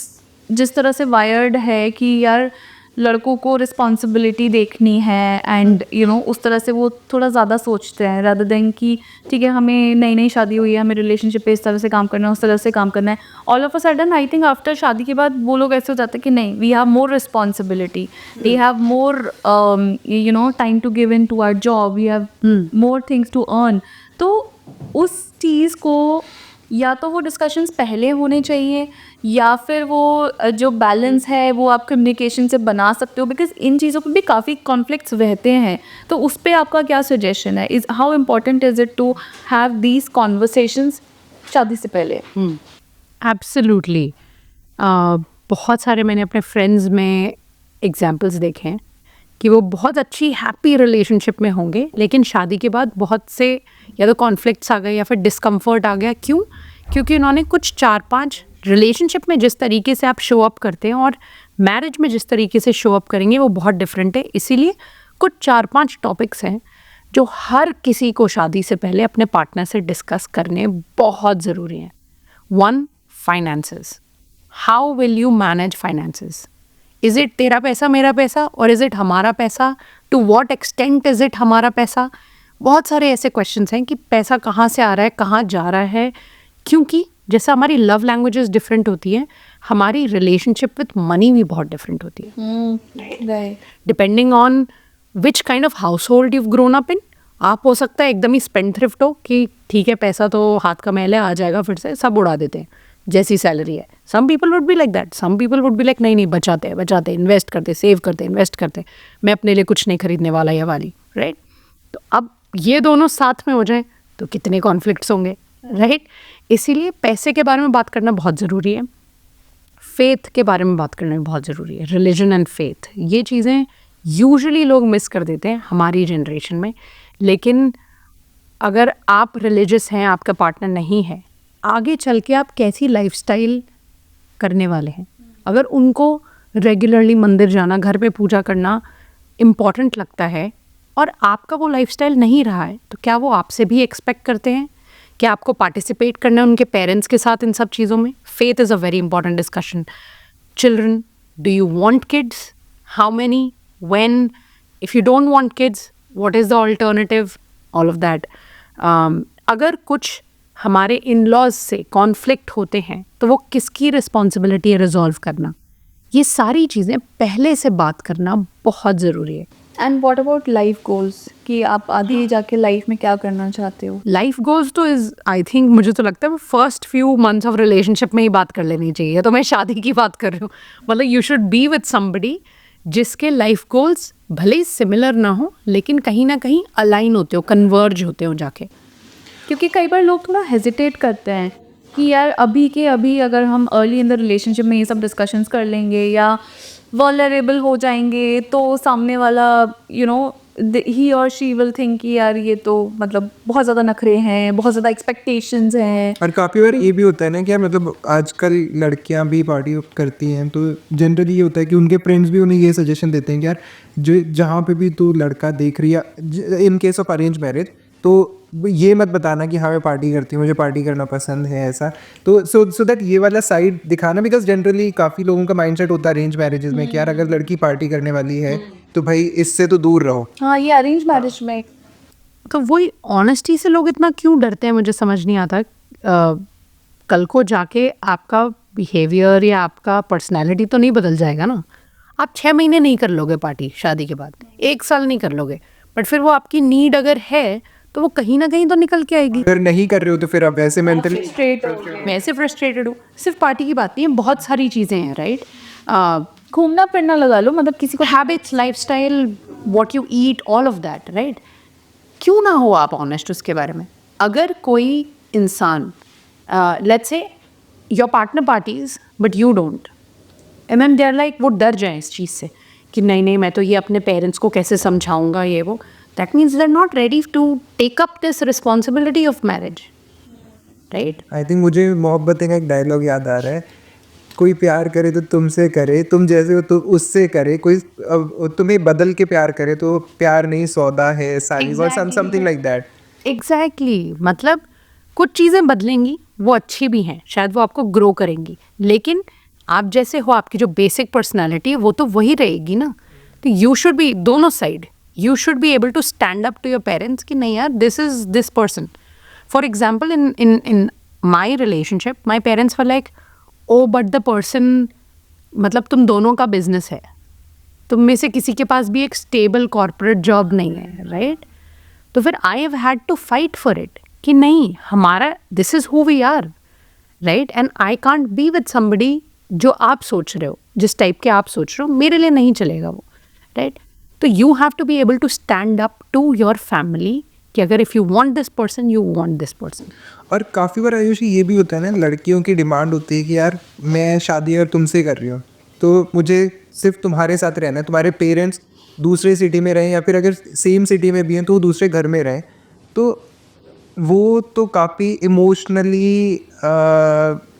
जिस तरह से वायर्ड है कि यार लड़कों को रिस्पॉन्सिबिलिटी देखनी है एंड उस तरह से वो थोड़ा ज़्यादा सोचते हैं रादर देन कि ठीक है हमें नई नई शादी हुई है, हमें रिलेशनशिप पे इस तरह से काम करना है, उस तरह से काम करना है। All of a sudden I think after शादी के बाद वो लोग ऐसे हो जाते हैं कि नहीं, we have more responsibility, we have more time to give in to our job, we have more things to earn. तो उस चीज़ को या तो वो डिस्कशंस पहले होने चाहिए या फिर वो जो बैलेंस है वो आप कम्युनिकेशन से बना सकते हो, बिकॉज इन चीज़ों पे भी काफ़ी कॉन्फ्लिक्ट्स रहते हैं। तो उस पर आपका क्या सजेशन है? Is how important is it to have these conversations शादी से पहले? एब्सोल्युटली। बहुत सारे मैंने अपने फ्रेंड्स में एग्जाम्पल्स देखे हैं कि वो बहुत अच्छी हैप्पी रिलेशनशिप में होंगे, लेकिन शादी के बाद बहुत से या तो कॉन्फ्लिक्ट्स आ गए या फिर डिस्कम्फर्ट आ गया। क्यों? क्योंकि उन्होंने कुछ 4-5 रिलेशनशिप में जिस तरीके से आप शो अप करते हैं और मैरिज में जिस तरीके से शो अप करेंगे वो बहुत डिफरेंट है। इसीलिए कुछ 4-5 टॉपिक्स हैं जो हर किसी को शादी से पहले अपने पार्टनर से डिस्कस करने बहुत ज़रूरी हैं। 1, finances. How will you manage finances? Is it तेरा पैसा मेरा पैसा, और इज़ इट हमारा पैसा? To what extent is it हमारा पैसा? बहुत सारे ऐसे क्वेश्चंस हैं कि पैसा कहाँ से आ रहा है, कहाँ जा रहा है, क्योंकि जैसा हमारी लव लैंग्वेजेस डिफरेंट होती हैं, हमारी रिलेशनशिप विथ मनी भी बहुत डिफरेंट होती है, depending on which kind of house hold you grown up in. आप हो सकता है एकदम ही स्पेंड थ्रिफ्ट हो कि ठीक है पैसा तो हाथ का मैल है, आ जाएगा फिर से, सब उड़ा देते हैं जैसी सैलरी है। Some people would be like that, some people would be like नहीं नहीं बचाते बचाते, इन्वेस्ट करते, सेव करते, इन्वेस्ट करते, मैं अपने लिए कुछ नहीं खरीदने वाला या वाली, राइट? तो अब ये दोनों साथ में हो जाएं तो कितने कॉन्फ्लिक्ट्स होंगे, राइट? इसीलिए पैसे के बारे में बात करना बहुत ज़रूरी है, फेथ के बारे में बात करना भी बहुत ज़रूरी है। रिलीजन एंड फेथ, ये चीज़ें यूजुअली लोग मिस कर देते हैं हमारी जनरेशन में। लेकिन अगर आप रिलीजियस हैं, आपका पार्टनर नहीं है, आगे चल के आप कैसी लाइफस्टाइल करने वाले हैं? अगर उनको रेगुलरली मंदिर जाना, घर पे पूजा करना इम्पॉर्टेंट लगता है और आपका वो लाइफस्टाइल नहीं रहा है, तो क्या वो आपसे भी एक्सपेक्ट करते हैं कि आपको पार्टिसिपेट करना है उनके पेरेंट्स के साथ इन सब चीज़ों में? Faith is a very important discussion. Children, do you want kids? How many? When? If you don't want kids, what is the alternative? All of that. अगर कुछ हमारे इन लॉज से कॉन्फ्लिक्ट होते हैं तो वो किसकी रिस्पॉन्सिबिलिटी है रिजॉल्व करना? ये सारी चीज़ें पहले से बात करना बहुत ज़रूरी है। And what about life goals, कि आप आगे जाके लाइफ में क्या करना चाहते हो? लाइफ गोल्स तो इज़, आई थिंक, मुझे तो लगता है first few months of relationship में ही बात कर लेनी चाहिए। तो मैं शादी की बात कर रही हूँ, मतलब you should B with somebody जिसके लाइफ गोल्स भले ही सिमिलर ना हो लेकिन कहीं ना कहीं अलाइन होते हो, कन्वर्ज होते हो जाके। क्योंकि कई बार लोग थोड़ा हेजिटेट करते हैं कि यार अभी के अभी अगर हम अर्ली इन द रिलेशनशिप में ये सब डिस्कशंस कर लेंगे या वल्नरेबल हो जाएंगे तो सामने वाला ही और शी विल थिंक कि यार ये तो मतलब बहुत ज़्यादा नखरे हैं, बहुत ज़्यादा एक्सपेक्टेशंस हैं। और काफ़ी बार ये भी होता है ना कि यार मतलब आजकल लड़कियां भी पार्टी करती हैं तो जनरली ये होता है कि उनके फ्रेंड्स भी उन्हें ये सजेशन देते हैं कि यार जो जहाँ पे भी तू लड़का देख रही है in case of arrange marriage तो ये मत बताना कि हाँ मैं पार्टी करती हूँ, मुझे पार्टी करना पसंद है, ऐसा। तो सो दैट ये वाला साइड दिखाना, बिकॉज जनरली काफ़ी लोगों का माइंडसेट होता है अरेंज मैरिजेस में कि यार अगर लड़की पार्टी करने वाली है तो भाई इससे तो दूर रहो। हाँ, ये अरेंज मैरिज में तो वही ऑनेस्टी से लोग इतना क्यों डरते हैं, मुझे समझ नहीं आता। कल को जाके आपका बिहेवियर या आपका पर्सनैलिटी तो नहीं बदल जाएगा ना। आप 6 महीने नहीं कर लोगे पार्टी शादी के बाद, 1 साल नहीं कर लोगे, बट फिर वो आपकी नीड अगर है तो वो कहीं ना कहीं तो निकल के आएगी। अगर नहीं कर रहे हो तो फिर आप वैसे मेंटली मैं ऐसे फ्रस्ट्रेटेड हूँ। सिर्फ पार्टी की बात नहीं है, बहुत सारी चीज़ें हैं, राइट। घूमना फिरना लगा लो, मतलब किसी को habits, lifestyle, what you eat, all of that, right. क्यों ना हो आप ऑनेस्ट उसके बारे में। अगर कोई इंसान let's say your partner parties but you don't, and then they are like, वो डर जाए इस चीज़ से कि नहीं नहीं मैं तो ये अपने पेरेंट्स को कैसे समझाऊंगा ये वो, that means they are not ready to take up this responsibility of marriage, right. I think मुझे मोहब्बतें का एक डायलॉग याद आ रहा है, कोई प्यार करे तो तुमसे करे, तुम जैसे हो तो उससे करे, कोई तुम्हें बदल के प्यार करे तो प्यार नहीं सौदा है सारी, और समथिंग लाइक दैट। एग्जैक्टली, मतलब कुछ चीज़ें बदलेंगी, वो अच्छी भी हैं, शायद वो आपको ग्रो करेंगी, लेकिन आप जैसे हो, आपकी जो बेसिक पर्सनालिटी है वो तो वही रहेगी ना। तो यू शुड बी, दोनों side, you should be able to stand up to your parents कि नहीं यार, this is this person. For example in my relationship, my parents were like, oh but the person, मतलब तुम दोनों का business है, तुम में से किसी के पास भी एक स्टेबल कॉर्पोरेट जॉब नहीं है, राइट। तो फिर I have had to fight for it कि नहीं, हमारा this is who we are, right, and I can't be with somebody जो आप सोच रहे हो, जिस टाइप के आप सोच रहे हो, मेरे लिए नहीं चलेगा वो, राइट। तो you have to be able to stand up to your family कि अगर if you want this person, you want this person. और काफ़ी बार आयुषी ये भी होता है ना, लड़कियों की डिमांड होती है कि यार मैं शादी अगर तुमसे कर रही हूँ तो मुझे सिर्फ तुम्हारे साथ रहना है, तुम्हारे पेरेंट्स दूसरे सिटी में रहें या फिर अगर सेम सिटी में भी हैं तो वो दूसरे घर में रहें। तो वो तो काफ़ी इमोशनली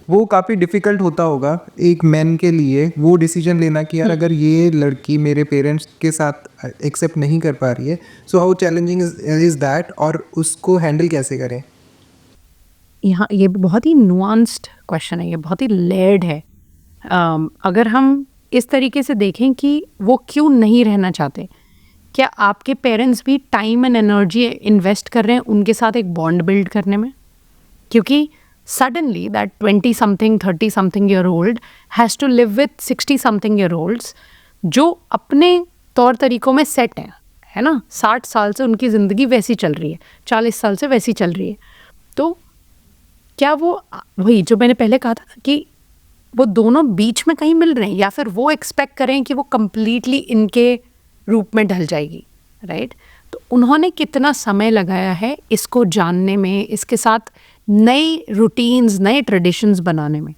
वो काफ़ी डिफ़िकल्ट होता होगा एक मैन के लिए वो डिसीजन लेना कि यार अगर ये लड़की मेरे पेरेंट्स के साथ एक्सेप्ट नहीं कर पा रही है, so how challenging is that, और उसको हैंडल कैसे करें। यहाँ ये बहुत ही नुआंस्ड क्वेश्चन है, ये बहुत ही लेयर्ड है। अगर हम इस तरीके से देखें कि वो क्यों नहीं रहना चाहते, क्या आपके पेरेंट्स भी टाइम एंड एनर्जी इन्वेस्ट कर रहे हैं उनके साथ एक बॉन्ड बिल्ड करने में? क्योंकि suddenly that 20 something 30 something year old has to live with 60 something year olds जो अपने तौर तरीक़ों में सेट हैं, है ना। 60 साल से उनकी ज़िंदगी वैसी चल रही है, 40 साल से वैसी चल रही है। तो क्या वो वही जो मैंने पहले कहा था कि वो दोनों बीच में कहीं मिल रहे हैं, या फिर वो एक्सपेक्ट करें कि वो कम्प्लीटली इनके रूप में ढल जाएगी, राइट। तो उन्होंने कितना समय लगाया है इसको जानने में, इसके साथ नए रूटीन्स, नए ट्रेडिशंस बनाने में।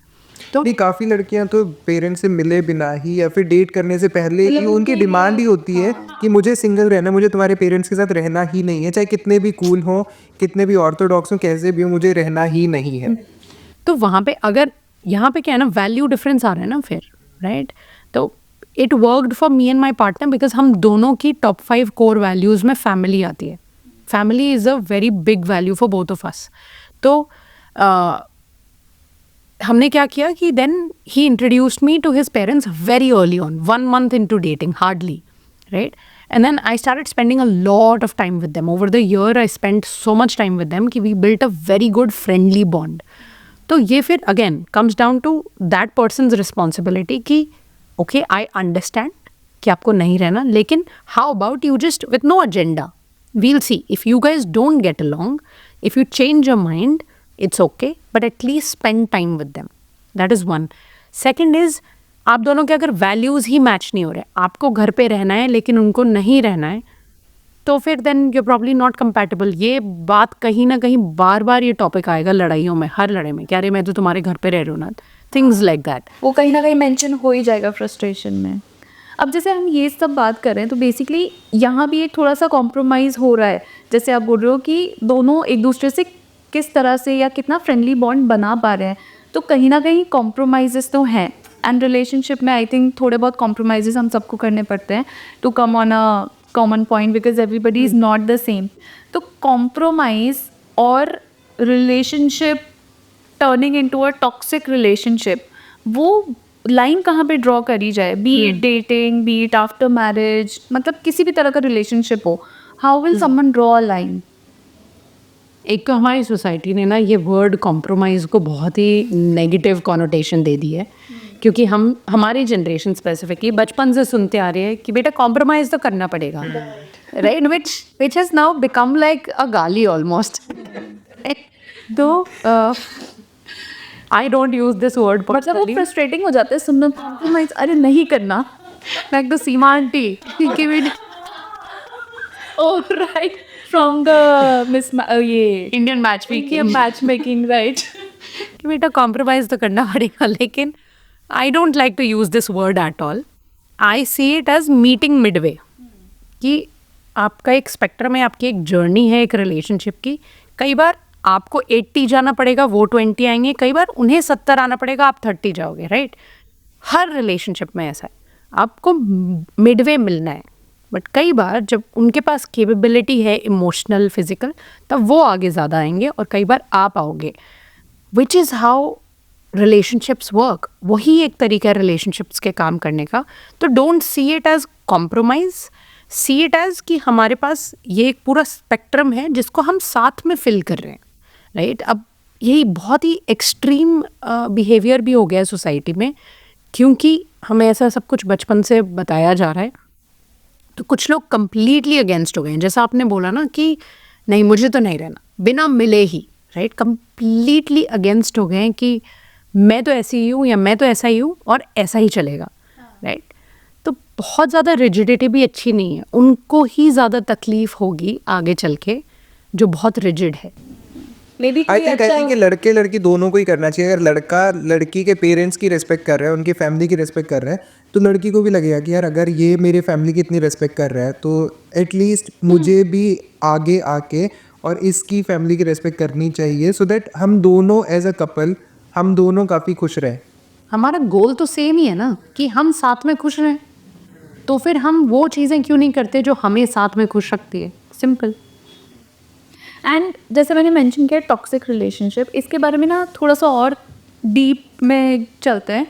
तो नहीं, काफ़ी लड़कियां तो पेरेंट्स से मिले बिना ही या फिर डेट करने से पहले ही उनकी डिमांड ही होती है कि मुझे सिंगल रहना, मुझे तुम्हारे पेरेंट्स के साथ रहना ही नहीं है, चाहे कितने भी कूल हों, कितने भी ऑर्थोडॉक्स हों, कैसे भी हो, मुझे रहना ही नहीं है। तो वहाँ पे अगर यहाँ पे क्या है ना, वैल्यू डिफरेंस आ रहा है ना फिर, राइट। तो it worked for me and my partner because हम दोनों की टॉप 5 कोर वैल्यूज़ में फैमिली आती है। Family is a very big value for both of us. तो हमने क्या किया कि then he introduced me to his parents very early on, 1 month into dating hardly, right? And then I started spending a lot of time with them. Over the year I spent so much time with them कि we built a very good friendly bond. तो ये फिर again comes down to that person's responsibility कि okay, I understand कि आपको नहीं रहना, लेकिन how about you just with no agenda, we'll see if you guys don't get along, if you change your mind, it's okay, but at least spend time with them. That is one. Second is, आप दोनों के अगर values ही match नहीं हो रहे, आपको घर पे रहना है लेकिन उनको नहीं रहना है, तो फिर then you probably not compatible. ये बात कहीं ना कहीं बार बार ये टॉपिक आएगा लड़ाइयों में, हर लड़ाई में, क्या रे मैं तो तुम्हारे घर पे रह रही हूँ ना, थिंग्स लाइक दैट। वो कहीं ना कहीं मेंशन हो ही जाएगा फ्रस्ट्रेशन में। अब जैसे हम ये सब बात कर रहे हैं तो बेसिकली यहाँ भी एक थोड़ा सा कॉम्प्रोमाइज़ हो रहा है, जैसे आप बोल रहे हो कि दोनों एक दूसरे से किस तरह से या कितना फ्रेंडली बॉन्ड बना पा रहे हैं, तो कहीं ना कहीं कॉम्प्रोमाइज़ तो हैं। एंड रिलेशनशिप में आई थिंक थोड़े बहुत कॉम्प्रोमाइज़ हम सबको करने पड़ते हैं to come on a common point because everybody is not the same. तो कॉम्प्रोमाइज़ और relationship turning into a toxic relationship, वो लाइन कहाँ पे ड्रॉ करी जाए, be it dating, be it after marriage, मतलब किसी भी तरह का रिलेशनशिप हो, how will someone draw a line? एक तो हमारी सोसाइटी ने ना ये वर्ड कॉम्प्रोमाइज़ को बहुत ही नेगेटिव कॉनोटेशन दे दी है, क्योंकि हम हमारी जनरेशन स्पेसिफिकली बचपन से सुनते आ रहे हैं कि बेटा कॉम्प्रोमाइज़ तो करना पड़ेगा, right, which has now become like अ गाली ऑलमोस्ट। तो I don't use this word, मतलब वो फ्रस्ट्रेटिंग हो जाता है सुनना, कॉम्प्रोमाइज अरे नहीं करना, लाइक द सीमा आंटी कि oh right, from the miss ये Indian match match making, right. कि बेटा कॉम्प्रोमाइज़ तो करना पड़ेगा, लेकिन I don't like to use this word at all. I see it as meeting midway, कि आपका एक स्पेक्ट्रम है, आपकी एक जर्नी है एक रिलेशनशिप की। कई बार आपको 80 जाना पड़ेगा, वो 20 आएंगे, कई बार उन्हें 70 आना पड़ेगा, आप 30 जाओगे, राइट। हर रिलेशनशिप में ऐसा है, आपको मिडवे मिलना है। बट कई बार जब उनके पास कैपेबिलिटी है इमोशनल फिजिकल, तब वो आगे ज़्यादा आएंगे और कई बार आप आओगे, which is how relationships work. वही एक तरीका है रिलेशनशिप्स के काम करने का। तो don't see it as compromise, see it as कि हमारे पास ये एक पूरा स्पेक्ट्रम है जिसको हम साथ में फिल कर रहे हैं, राइट। अब यही बहुत ही एक्सट्रीम बिहेवियर भी हो गया है सोसाइटी में, क्योंकि हमें ऐसा सब कुछ बचपन से बताया जा रहा है। तो कुछ लोग कम्प्लीटली अगेंस्ट हो गए हैं, जैसा आपने बोला ना कि नहीं मुझे तो नहीं रहना बिना मिले ही, राइट। कम्प्लीटली अगेंस्ट हो गए हैं कि मैं तो ऐसी ही हूँ या मैं तो ऐसा ही हूँ और ऐसा ही चलेगा, राइट। तो बहुत ज़्यादा रिजिडिटी भी अच्छी नहीं है, उनको ही ज़्यादा तकलीफ होगी आगे चल के जो बहुत रिजिड है। आई थिंक लड़के लड़की दोनों को ही करना चाहिए। अगर लड़का लड़की के पेरेंट्स की रिस्पेक्ट कर रहा है, उनकी फैमिली की रिस्पेक्ट कर रहा है, तो लड़की को भी लगेगा कि यार अगर ये मेरे फैमिली की इतनी रिस्पेक्ट कर रहा है तो एटलीस्ट मुझे भी आगे आके और इसकी फैमिली की रिस्पेक्ट करनी चाहिए, सो दैट हम दोनों एज अ कपल हम दोनों काफ़ी खुश रहें। हमारा गोल तो सेम ही है ना कि हम साथ में खुश रहें, तो फिर हम वो चीज़ें क्यों नहीं करते जो हमें साथ में खुश रखती है, सिंपल। एंड जैसे मैंने मेंशन किया टॉक्सिक रिलेशनशिप, इसके बारे में ना थोड़ा सा और डीप में चलते हैं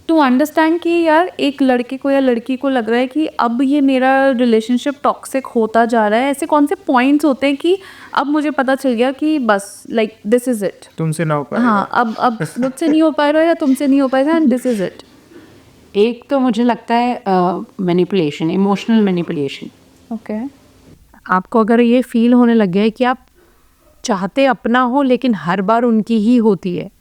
टू अंडरस्टैंड कि यार एक लड़के को या लड़की को लग रहा है कि अब ये मेरा रिलेशनशिप टॉक्सिक होता जा रहा है, ऐसे कौन से पॉइंट्स होते हैं कि अब मुझे पता चल गया कि बस लाइक दिस इज़ इट, तुमसे ना हो पाएगा, हाँ अब मुझसे नहीं हो पा रहा है या तुमसे नहीं हो पाएगा एंड दिस इज़ इट। एक तो मुझे लगता है मैनिपुलेशन, इमोशनल मैनिपुलेशन। ओके, आपको अगर ये फील होने लग गया है कि आप चाहते अपना हो लेकिन हर बार उनकी ही होती है,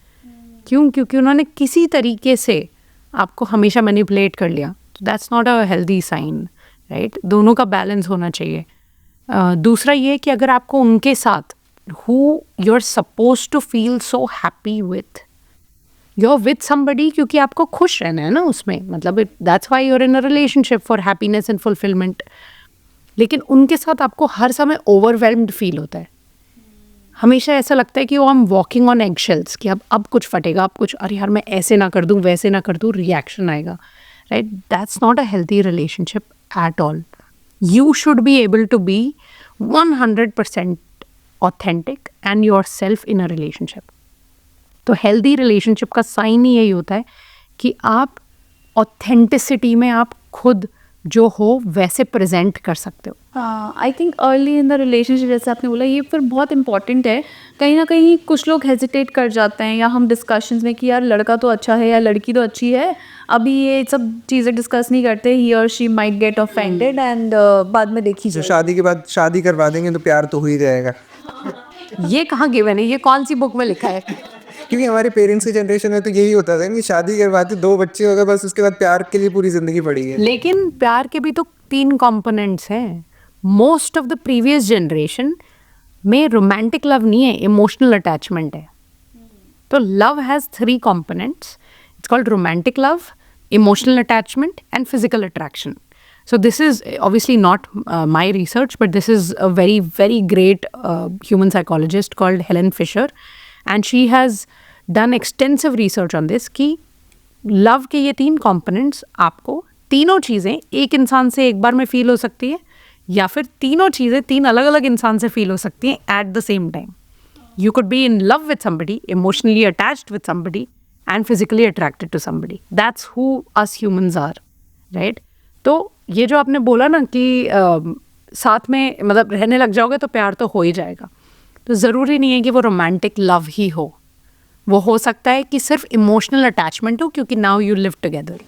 क्यों? क्योंकि उन्होंने किसी तरीके से आपको हमेशा मैनिपुलेट कर लिया, तो that's not a healthy sign, right. दोनों का बैलेंस होना चाहिए। दूसरा ये कि अगर आपको उनके साथ who you are suppose to feel so happy with, you are with somebody क्योंकि आपको खुश रहना है ना उसमें, मतलब that's why you are in a relationship for happiness and fulfilment. लेकिन उनके साथ आपको हर समय ओवरवेल्म्ड फील होता है, हमेशा ऐसा लगता है कि वो हम वॉकिंग ऑन एग शेल्स, कि अब कुछ फटेगा, अब कुछ, अरे यार मैं ऐसे ना कर दूँ वैसे ना कर दूँ, रिएक्शन आएगा, right. That's not a healthy relationship at all. You should be able to be 100% authentic and yourself in a relationship. तो हेल्दी रिलेशनशिप का साइन ही यही होता है कि आप ऑथेंटिसिटी में आप खुद जो हो वैसे प्रेजेंट कर सकते हो। हाँ, I think early in the relationship जैसे आपने बोला ये फिर बहुत इंपॉर्टेंट है। कहीं ना कहीं कुछ लोग हेजिटेट कर जाते हैं या हम डिस्कशंस में कि यार लड़का तो अच्छा है या लड़की तो अच्छी है, अभी ये सब चीज़ें डिस्कस नहीं करते, ही और she might get offended and बाद में देखी तो जाए। शादी के बाद शादी करवा देंगे तो प्यार तो हो ही जाएगा, ये कहाँ गिवन है, ये कौन सी बुक में लिखा है? क्योंकि हमारे पेरेंट्स की जनरेशन में तो यही होता था कि शादी करवाते 2 बच्चे हो गए बस, उसके बाद प्यार के लिए पूरी जिंदगी पड़ी है। लेकिन प्यार के भी तो 3 कंपोनेंट्स हैं। Most of the previous generation में रोमांटिक लव नहीं है, इमोशनल अटैचमेंट है। तो love has 3 components, it's called romantic love, emotional attachment and physical attraction. So this is obviously not my research, but this is a very, very great human psychologist called Helen Fisher. And she has done extensive research on this कि love के ये 3 components आपको तीनों चीज़ें एक इंसान से एक बार में फील हो सकती है या फिर तीनों चीज़ें 3 अलग अलग इंसान से फील हो सकती हैं at the same time. You could be in love with somebody, emotionally attached with somebody, and physically attracted to somebody. That's who us humans are, right? तो ये जो आपने बोला ना कि साथ में मतलब रहने लग जाओगे तो प्यार तो हो ही जाएगा, तो ज़रूरी नहीं है कि वो रोमांटिक लव ही हो सकता है कि सिर्फ इमोशनल अटैचमेंट हो क्योंकि now you live together,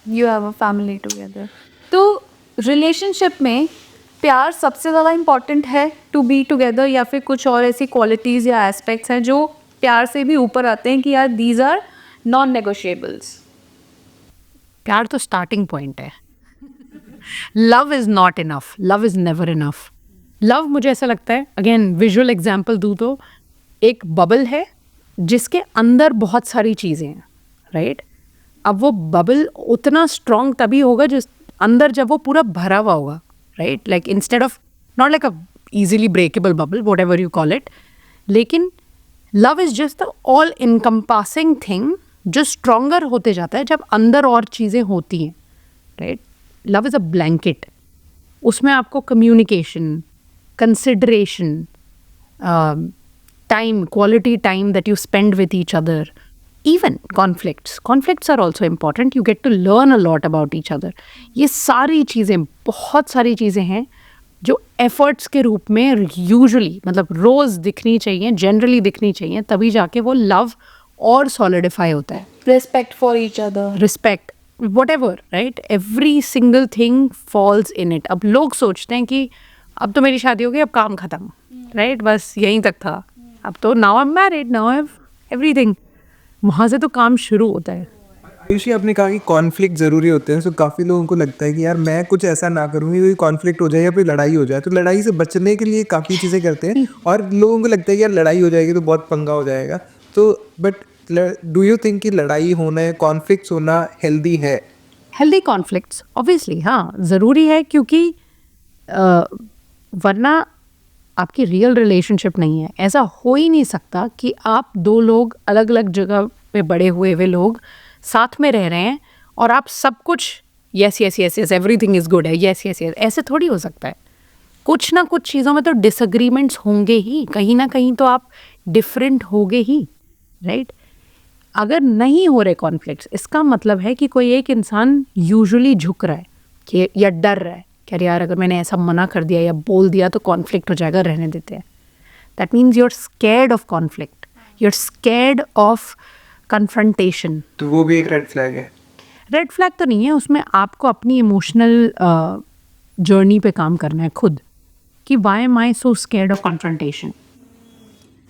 you have a family together. तो रिलेशनशिप में प्यार सबसे ज़्यादा इम्पॉर्टेंट है टू बी टुगेदर, या फिर कुछ और ऐसी क्वालिटीज़ या एस्पेक्ट्स हैं जो प्यार से भी ऊपर आते हैं कि यार दीज आर नॉन नेगोशिएबल्स? प्यार तो स्टार्टिंग पॉइंट है. Love is not enough, love is never enough. Love मुझे ऐसा लगता है, अगेन विजुअल एग्जाम्पल दूँ तो एक बबल है जिसके अंदर बहुत सारी चीज़ें हैं, राइट? अब वो बबल उतना स्ट्रॉन्ग तभी होगा जिस अंदर जब वो पूरा भरा हुआ होगा, right? Like instead of not like a easily breakable bubble, whatever you call it. लेकिन love is just the all encompassing thing जो स्ट्रॉन्गर होते जाता है जब अंदर और चीज़ें होती हैं, right? Love is a blanket. उसमें आपको communication, consideration, time, quality time that you spend with each other, even conflicts are also important. You get to learn a lot about each other. ये सारी चीज़ें, बहुत सारी चीज़ें हैं जो एफर्ट्स के रूप में यूजुअली मतलब रोज़ दिखनी चाहिए, जनरली दिखनी चाहिए, तभी जाके वो लव और सॉलिडिफाई होता है. Respect for each other, respect, whatever, right? Every single thing falls in it. अब लोग सोचते हैं कि अब तो मेरी शादी हो गई, अब काम खत्म, राइट? बस यहीं तक था, अब तो now I am married, now I have everything. वहाँ से तो काम शुरू होता है. आयुषी, आपने कहा कि कॉन्फ्लिक्ट ज़रूरी होते हैं, तो काफ़ी लोगों को लगता है कि यार मैं कुछ ऐसा ना करूँ कि कोई कॉन्फ्लिक्ट हो जाए या फिर लड़ाई हो जाए, तो लड़ाई से बचने के लिए काफ़ी चीज़ें करते हैं और लोगों को लगता है कि यार लड़ाई हो जाएगी तो बहुत पंगा हो जाएगा. तो बट डू यू थिंक कि लड़ाई होना, कॉन्फ्लिक्ट्स होना हेल्दी है? हेल्दी कॉन्फ्लिक्ट्स ऑब्वियसली हाँ ज़रूरी है, क्योंकि वरना आपकी रियल रिलेशनशिप नहीं है. ऐसा हो ही नहीं सकता कि आप 2 लोग अलग अलग जगह पे बड़े हुए लोग साथ में रह रहे हैं और आप सब कुछ yes yes yes yes everything is good है, यस यस यस, ऐसे थोड़ी हो सकता है. कुछ ना कुछ चीज़ों में तो डिसएग्रीमेंट्स होंगे ही, कहीं ना कहीं तो आप डिफरेंट होगे ही, राइट? अगर नहीं हो रहे कॉन्फ्लिक्ट्स, इसका मतलब है कि कोई एक इंसान यूजुअली झुक रहा है कि या डर रहा है कि अरे यार अगर मैंने ऐसा मना कर दिया या बोल दिया तो कॉन्फ्लिक्ट हो जाएगा, रहने देते हैं. That means you are scared of conflict, you are scared of confrontation. तो वो भी एक रेड फ्लैग है. रेड फ्लैग तो नहीं है, उसमें आपको अपनी इमोशनल जर्नी पे काम करना है खुद, कि why am I so scared of confrontation.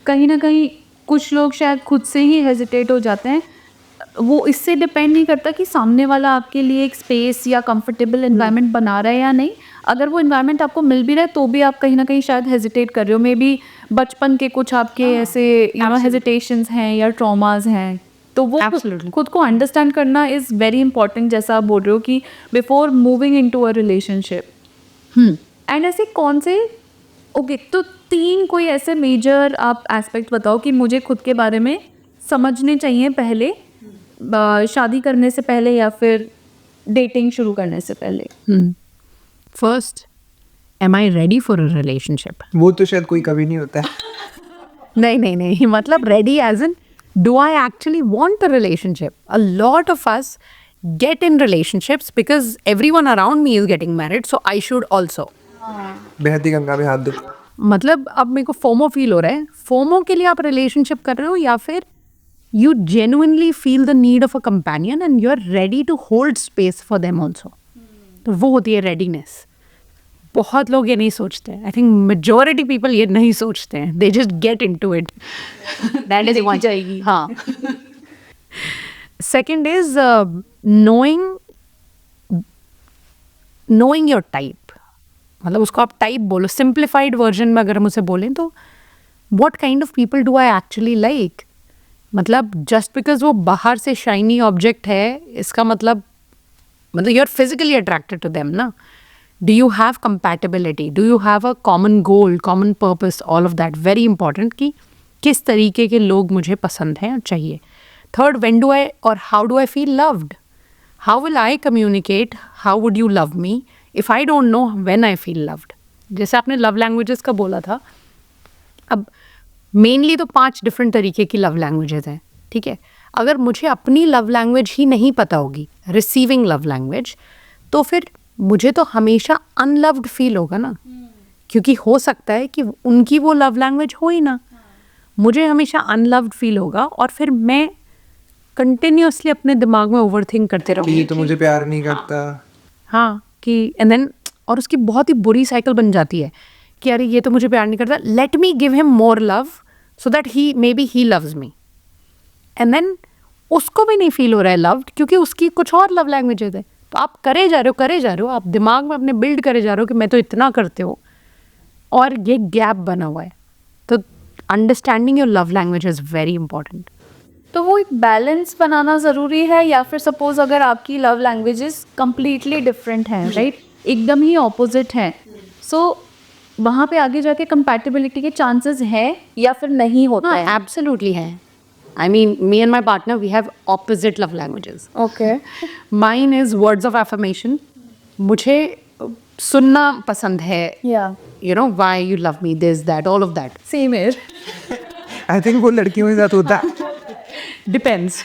कहीं ना कहीं कुछ लोग शायद खुद से ही हेजिटेट हो जाते हैं. वो इससे डिपेंड नहीं करता कि सामने वाला आपके लिए एक स्पेस या कंफर्टेबल एनवायरनमेंट बना रहा है या नहीं. अगर वो एनवायरनमेंट आपको मिल भी रहा है तो भी आप कहीं ना कहीं शायद हेजिटेट कर रहे हो. मे बी बचपन के कुछ आपके ऐसे हेजिटेशंस हैं या ट्रॉमाज हैं, तो वो खुद को अंडरस्टैंड करना इज़ वेरी इंपॉर्टेंट, जैसा आप बोल रहे हो कि before moving into a relationship. And ऐसे कौन से ओके तो 3 कोई ऐसे मेजर आप एस्पेक्ट बताओ कि मुझे खुद के बारे में समझने चाहिए पहले, शादी करने से पहले या फिर डेटिंग शुरू करने से पहले. First, am I ready for a relationship? वो तो शायद कोई कभी नहीं होता है. नहीं, मतलब ready as in do I actually want a relationship? A lot of us get in relationships because everyone around me is getting married, so I should also. बहती गंगा में हाथ दो. मतलब अब मेरे को फोमो फील हो रहा है. फोमो के लिए आप रिलेशनशिप कर रहे हो या फिर you genuinely feel the need of a companion and you're ready to hold space for them also. तो वो होती है रेडीनेस. बहुत लोग ये नहीं सोचते हैं. आई थिंक मेजॉरिटी पीपल ये नहीं सोचते हैं. They just get into it. That is one जाएगी. हाँ. Second is knowing your type. मतलब उसको आप टाइप बोलो. सिंप्लीफाइड वर्जन में अगर हम उसे बोलें तो what kind of people do I actually like. मतलब जस्ट बिकॉज वो बाहर से शाइनी ऑब्जेक्ट है, इसका मतलब मतलब you are physically attracted to them ना. Do you have compatibility? Do you have a common goal, common purpose? All of that very important कि किस तरीके के लोग मुझे पसंद हैं और चाहिए. Third, when do I or how do I feel loved? How will I communicate? How would you love me if I don't know when I feel loved? जैसे आपने लव लैंग्वेजेस का बोला था, अब मेनली तो 5 डिफरेंट तरीके की love languages हैं, ठीक है. अगर मुझे अपनी लव लैंग्वेज ही नहीं पता होगी, रिसीविंग लव लैंग्वेज, तो फिर मुझे तो हमेशा अनलव्ड फील होगा ना, क्योंकि हो सकता है कि उनकी वो लव लैंग्वेज हो ही ना. मुझे हमेशा अनलव्ड फील होगा और फिर मैं कंटिन्यूअसली अपने दिमाग में ओवरथिंक करते ये रहूँगी. तो मुझे प्यार नहीं करता. हाँ कि एंड देन और उसकी बहुत ही बुरी साइकिल बन जाती है कि अरे ये तो मुझे प्यार नहीं करता, let me give him more love so that he maybe he loves me. And then उसको भी नहीं फील हो रहा है लव्ड, क्योंकि उसकी कुछ और लव लैंग्वेजेस है. तो आप करे जा रहे हो, आप दिमाग में अपने बिल्ड करे जा रहे हो कि मैं तो इतना करते हो, और ये गैप बना हुआ है. तो understanding your love language is very important. तो वो एक बैलेंस बनाना ज़रूरी है, या फिर सपोज अगर आपकी लव लैंग्वेजेस कम्प्लीटली डिफरेंट हैं, राइट, एकदम ही ऑपोजिट हैं, सो वहाँ पे आगे जाके कंपैटिबिलिटी के चांसेस हैं या फिर नहीं होता है? एब्सोल्युटली है. I mean, me and my partner, we have opposite love languages. Okay. Mine is words of affirmation. मुझे सुनना पसंद है. या You know, why you love me, this, that, all of that. Same है. आई थिंक वो लड़कियों के साथ होता है. Depends.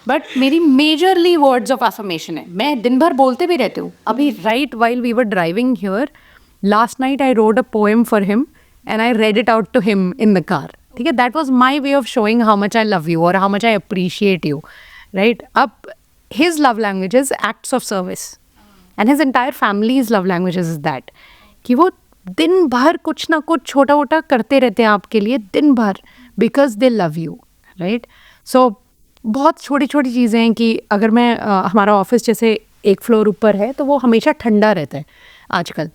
But मेरी majorly words of affirmation है. मैं दिन भर बोलते भी रहती हूँ. अभी right while we were driving here, last night I wrote a poem for him and I read it out to him in the car. ठीक है, that was my way of showing how much I love you और how much I appreciate you, right. अब his love language is acts of service and his entire families love language is that कि वो दिन भर कुछ ना कुछ छोटा मोटा करते रहते हैं आपके लिए दिन भर, because they love you, right. So बहुत छोटी छोटी चीज़ें हैं कि अगर मैं हमारा ऑफिस जैसे एक फ्लोर ऊपर है तो वो हमेशा ठंडा रहता है आजकल.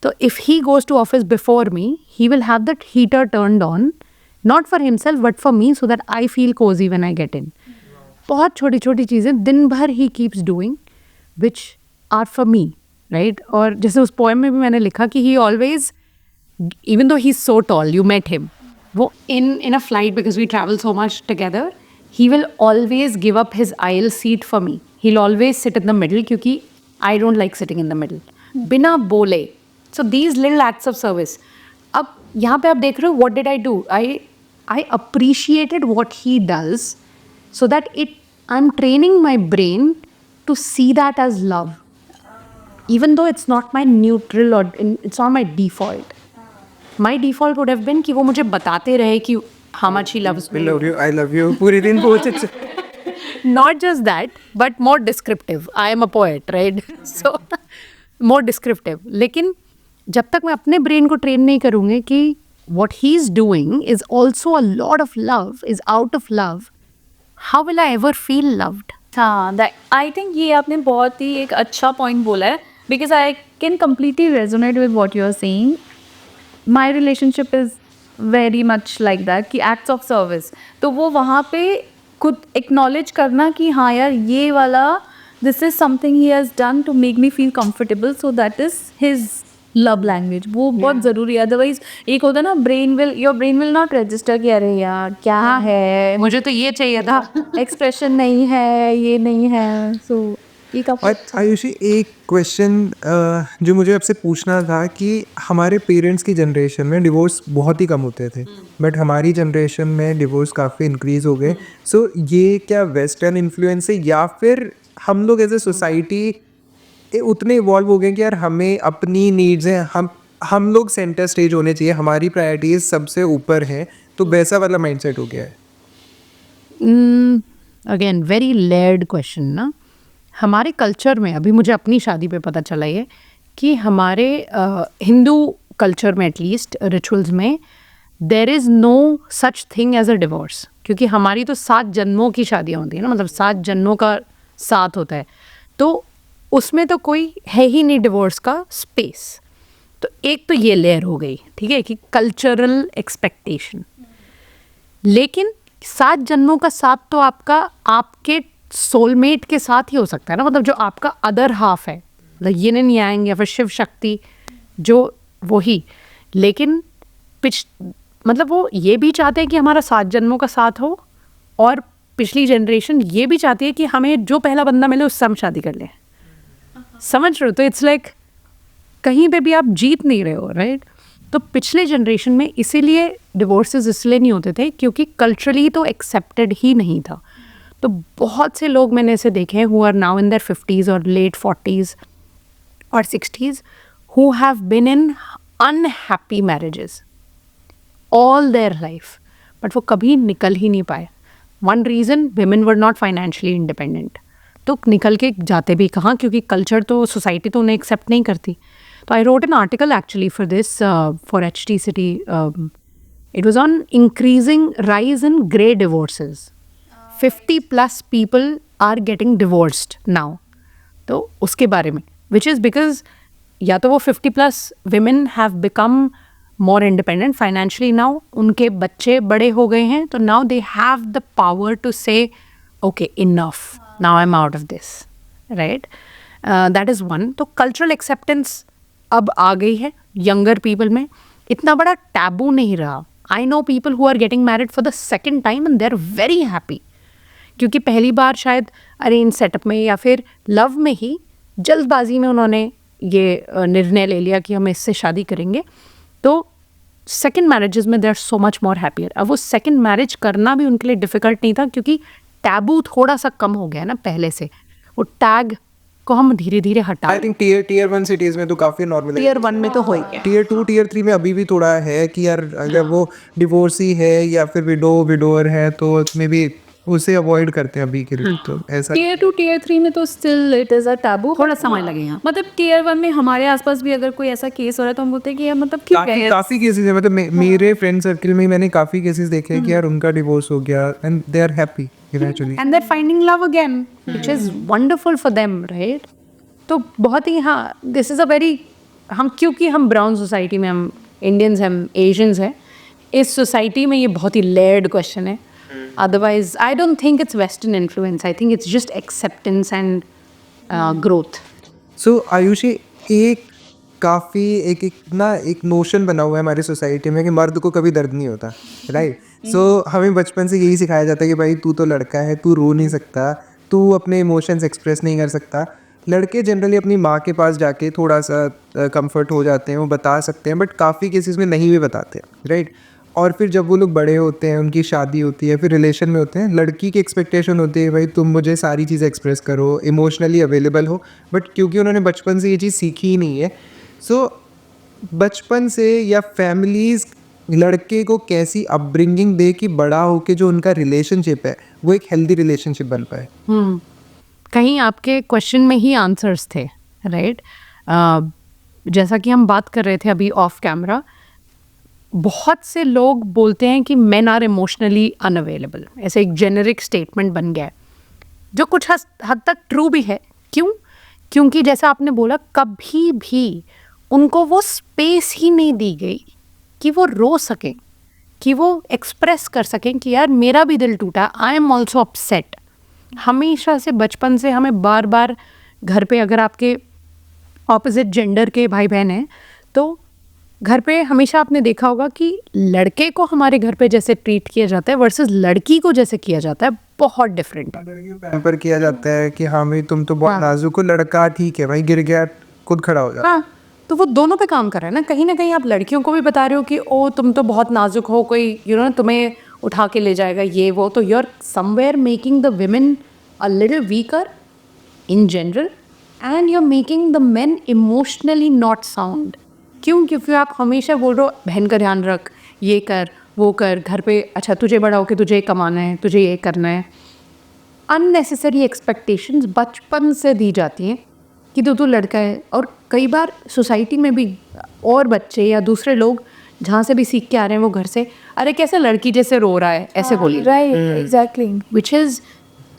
तो if he goes to office before me, he will have that heater turned on, not for himself but for me, so that I feel cozy when I get in. बहुत छोटी छोटी चीज़ें दिन भर he keeps doing which are for me, right. और जैसे उस poem में भी मैंने लिखा कि he always, even though he's so tall, you met him, वो in a flight because we travel so much together, he will always give up his aisle seat for me. He'll always sit in the middle क्योंकि I don't like sitting in the middle, बिना बोले. So these little acts of service. अब यहाँ पे आप देख रहे हो what did I do? I appreciated what he does so that I'm training my brain to see that as love, even though it's not my neutral or it's not my default. My default would have been कि वो मुझे बताते रहे कि how much he loves me. I love you पूरे दिन बहुत. Not just that, but more descriptive. I am a poet, right? So more descriptive. लेकिन जब तक मैं अपने ब्रेन को ट्रेन नहीं करूँगी कि what he's doing is also a lot of love, is out of love, how will I ever feel loved? हाँ, आई थिंक ये आपने बहुत ही एक अच्छा पॉइंट बोला है, because I can completely resonate with what you are saying. My relationship is very much like that कि acts of service. तो वो वहाँ पे खुद एक्नॉलेज करना कि हाँ यार ये वाला, this is something he has done to make me feel comfortable, so that is his love language. वो बहुत ज़रूरी है. अदरवाइज एक होता है ना, your brain will not register कि अरे यार क्या है, मुझे तो ये चाहिए था, एक्सप्रेशन नहीं है, ये नहीं है. सो ये का और आयुषी एक क्वेश्चन जो मुझे आपसे पूछना था कि हमारे पेरेंट्स की जनरेशन में डिवोर्स बहुत ही कम होते थे, बट हमारी जनरेशन में डिवोर्स काफ़ी इंक्रीज़ हो गए. सो ये क्या वेस्टर्न इन्फ्लुएंस है या फिर हम लोग एज ए सोसाइटी उतने इवॉल्व हो गए कि यार हमें अपनी नीड्स हैं, हम लोग सेंटर स्टेज होने चाहिए, हमारी प्रायोरिटीज सबसे ऊपर हैं, तो वैसा वाला माइंडसेट हो गया है? अगेन वेरी लेयर्ड क्वेश्चन ना. हमारे कल्चर में अभी मुझे अपनी शादी पे पता चला ये कि हमारे हिंदू कल्चर में एटलीस्ट रिचुअल्स में there is no such thing as a divorce, क्योंकि हमारी तो 7 जन्मों की शादियाँ होती हैं ना, मतलब 7 जन्मों का साथ होता है, तो उसमें तो कोई है ही नहीं डिवोर्स का स्पेस. तो एक तो ये लेयर हो गई, ठीक है, कि कल्चरल एक्सपेक्टेशन. लेकिन 7 जन्मों का साथ तो आपका आपके सोलमेट के साथ ही हो सकता है ना, मतलब जो आपका अदर हाफ है, मतलब यिन एंड यांग या फिर शिव शक्ति, जो वही। लेकिन मतलब वो ये भी चाहते हैं कि हमारा 7 जन्मों का साथ हो, और पिछली जनरेशन ये भी चाहती है कि हमें जो पहला बंदा मिले उससे हम शादी कर लें। समझ रहे हो? तो इट्स लाइक कहीं पे भी आप जीत नहीं रहे हो, राइट? तो पिछले जनरेशन में इसीलिए डिवोर्सेस इसलिए नहीं होते थे क्योंकि कल्चरली तो एक्सेप्टेड ही नहीं था। तो बहुत से लोग मैंने ऐसे देखे हैं who are now in their 50s और लेट 40s और 60s who have been in unhappy marriages all their life, but वो कभी निकल ही नहीं पाए। One reason, women were not financially independent. तो निकल के जाते भी कहाँ, क्योंकि कल्चर तो सोसाइटी तो उन्हें एक्सेप्ट नहीं करती। तो I wrote an article actually for this for HT City. It was on increasing rise in grey divorces. 50+ people are getting divorced now. तो उसके बारे में, which is because या तो वो 50+ women have become more independent financially now, उनके बच्चे बड़े हो गए हैं, तो now they have the power to say okay enough, now I'm out of this, right? That is one. तो cultural acceptance अब आ गई है younger people में, इतना बड़ा taboo नहीं रहा। I know people who are getting married for the second time and they're very happy, क्योंकि पहली बार शायद अरेंज सेटअप में या फिर लव में ही जल्दबाजी में उन्होंने ये निर्णय ले लिया कि हम इससे शादी करेंगे। तो सेकंड मैरिजेस में they are so much more happier. अब वो सेकंड मैरिज करना भी उनके लिए डिफ़िकल्ट नहीं था क्योंकि टैबू थोड़ा सा कम हो गया ना पहले से। वो टैग को हम धीरे धीरे हटा, आई थिंक टीयर 1 सिटीज में तो काफी नॉर्मल है। टीयर 1 में तो हो ही गया। टीयर 2 टीयर 3 में अभी भी थोड़ा है कि यार अगर वो डिवोर्सी है या फिर विडोअर है तो उसमें भी उसे अवॉइड करते हैं अभी के लिए। तो ऐसा टीयर 2 टीयर 3 में तो still it is a taboo, थोड़ा समय लगेगा। मतलब टीयर 1 में हमारे आसपास भी अगर कोई ऐसा केस हो रहा है तो हम बोलते हैं कि यार मतलब क्यों काफी केसेस है, मतलब मेरे फ्रेंड सर्कल में मैंने काफी केसेस देखे हैं कि यार उनका डिवोर्स हो गया and they are happy eventually and they're finding love again which is wonderful for them, right? तो बहुत ही, हाँ, दिस इज़ अ वेरी, हम क्योंकि हम ब्राउन सोसाइटी में, हम इंडियंस, हम एशियंस हैं, इस सोसाइटी में ये बहुत ही लेयर्ड क्वेश्चन है। Otherwise I don't think it's western influence, I think it's just acceptance and growth. So Ayushi, एक नोशन बना हुआ है हमारी सोसाइटी में कि मर्द को कभी दर्द नहीं होता, राइट? सो हमें बचपन से यही सिखाया जाता है कि भाई तू तो लड़का है, तू रो नहीं सकता, तू अपने इमोशंस एक्सप्रेस नहीं कर सकता। लड़के जनरली अपनी माँ के पास जाके थोड़ा सा कंफर्ट हो जाते हैं, वो बता सकते हैं, बट काफ़ी केसेस में नहीं भी बताते हैं, राइट? और फिर जब वो लोग बड़े होते हैं, उनकी शादी होती है, फिर रिलेशन में होते हैं, लड़की की एक्सपेक्टेशन होती है भाई तुम मुझे सारी चीज़ें एक्सप्रेस करो, इमोशनली अवेलेबल हो, बट क्योंकि उन्होंने बचपन से ये चीज़ सीखी ही नहीं है, सो बचपन से या फैमिलीज़ लड़के को कैसी अपब्रिंगिंग दे कि बड़ा होके जो उनका रिलेशनशिप है वो एक हेल्दी रिलेशनशिप बन पाए। कहीं आपके क्वेश्चन में ही आंसर्स थे, राइट? जैसा कि हम बात कर रहे थे अभी ऑफ कैमरा, बहुत से लोग बोलते हैं कि मेन आर इमोशनली अनअवेलेबल, ऐसे एक जेनरिक स्टेटमेंट बन गया है, जो कुछ हद तक ट्रू भी है। क्यों? क्योंकि जैसा आपने बोला, कभी भी उनको वो स्पेस ही नहीं दी गई कि वो रो सकें, कि वो एक्सप्रेस कर सकें कि यार मेरा भी दिल टूटा, आई एम ऑल्सो अपसेट। हमेशा से बचपन से हमें बार बार घर पे, अगर आपके ऑपोजिट जेंडर के भाई बहन हैं तो घर पे हमेशा आपने देखा होगा कि लड़के को हमारे घर पे जैसे ट्रीट किया जाता है वर्सेस लड़की को जैसे किया जाता है, बहुत डिफरेंट है। पैम्पर किया जाता है कि हाँ भाई तुम तो बहुत नाजुक हो, लड़का ठीक है भाई गिर गया खुद खड़ा हो जाता है। हाँ, तो वो दोनों पे काम कर रहा है ना कहीं आप लड़कियों को भी बता रहे हो कि ओ तुम तो बहुत नाजुक हो, कोई तुम्हें उठा के ले जाएगा ये वो, तो you are somewhere making the women a little weaker in general and you are making the men emotionally not sound. क्यों? क्योंकि आप हमेशा बोल रहे हो बहन का ध्यान रख, ये कर वो कर, घर पे अच्छा तुझे बड़ा होके तुझे ये कमाना है, तुझे ये करना है। अननेसेसरी एक्सपेक्टेशंस बचपन से दी जाती हैं कि तू लड़का है। और कई बार सोसाइटी में भी और बच्चे या दूसरे लोग जहाँ से भी सीख के आ रहे हैं वो घर से, अरे कैसे लड़की जैसे रो रहा है, ऐसे बोलिए, right, exactly, which is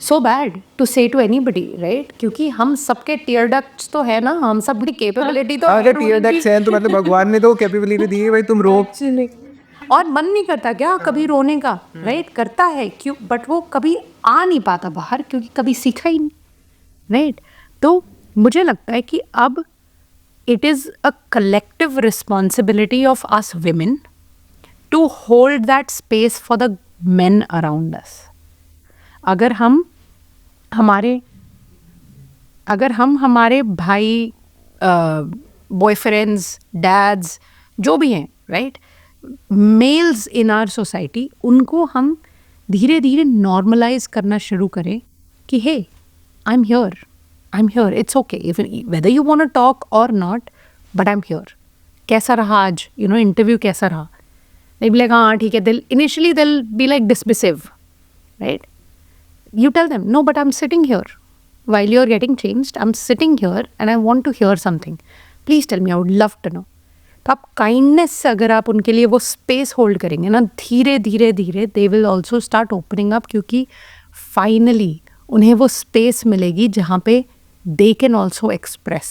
so bad to say to anybody, right? क्योंकि हम सबके टीयर डक्ट्स तो है ना, हम सब की कैपेबिलिटी तो अगर टीयर डक्ट्स हैं तो मतलब भगवान ने तो कैपेबिलिटी दी है भाई तुम रो। और मन नहीं करता क्या कभी रोने का, राइट? करता है क्यों, बट वो कभी आ नहीं पाता बाहर क्योंकि कभी सीखा ही नहीं, राइट? तो मुझे लगता है कि अब it is a collective responsibility of us women to hold that space for the men around us. अगर हम हमारे भाई, बॉयफ्रेंड्स, डैड्स, जो भी हैं, right, males in our society, उनको हम धीरे धीरे नॉर्मलाइज करना शुरू करें कि हे, I'm here, it's okay, even whether you want to talk or not, but I'm here. कैसा रहा आज, इंटरव्यू कैसा रहा? They'll be like, हाँ ठीक है, initially they'll be like dismissive, right? You tell them, no, but I'm sitting here. While you're getting changed, I'm sitting here and I want to hear something. Please tell me, I would love to know. तो आप kindness से अगर आप उनके लिए वो space hold करेंगे ना, धीरे धीरे धीरे they will also start opening up, क्योंकि फाइनली उन्हें वो स्पेस मिलेगी जहाँ पे दे कैन ऑल्सो एक्सप्रेस.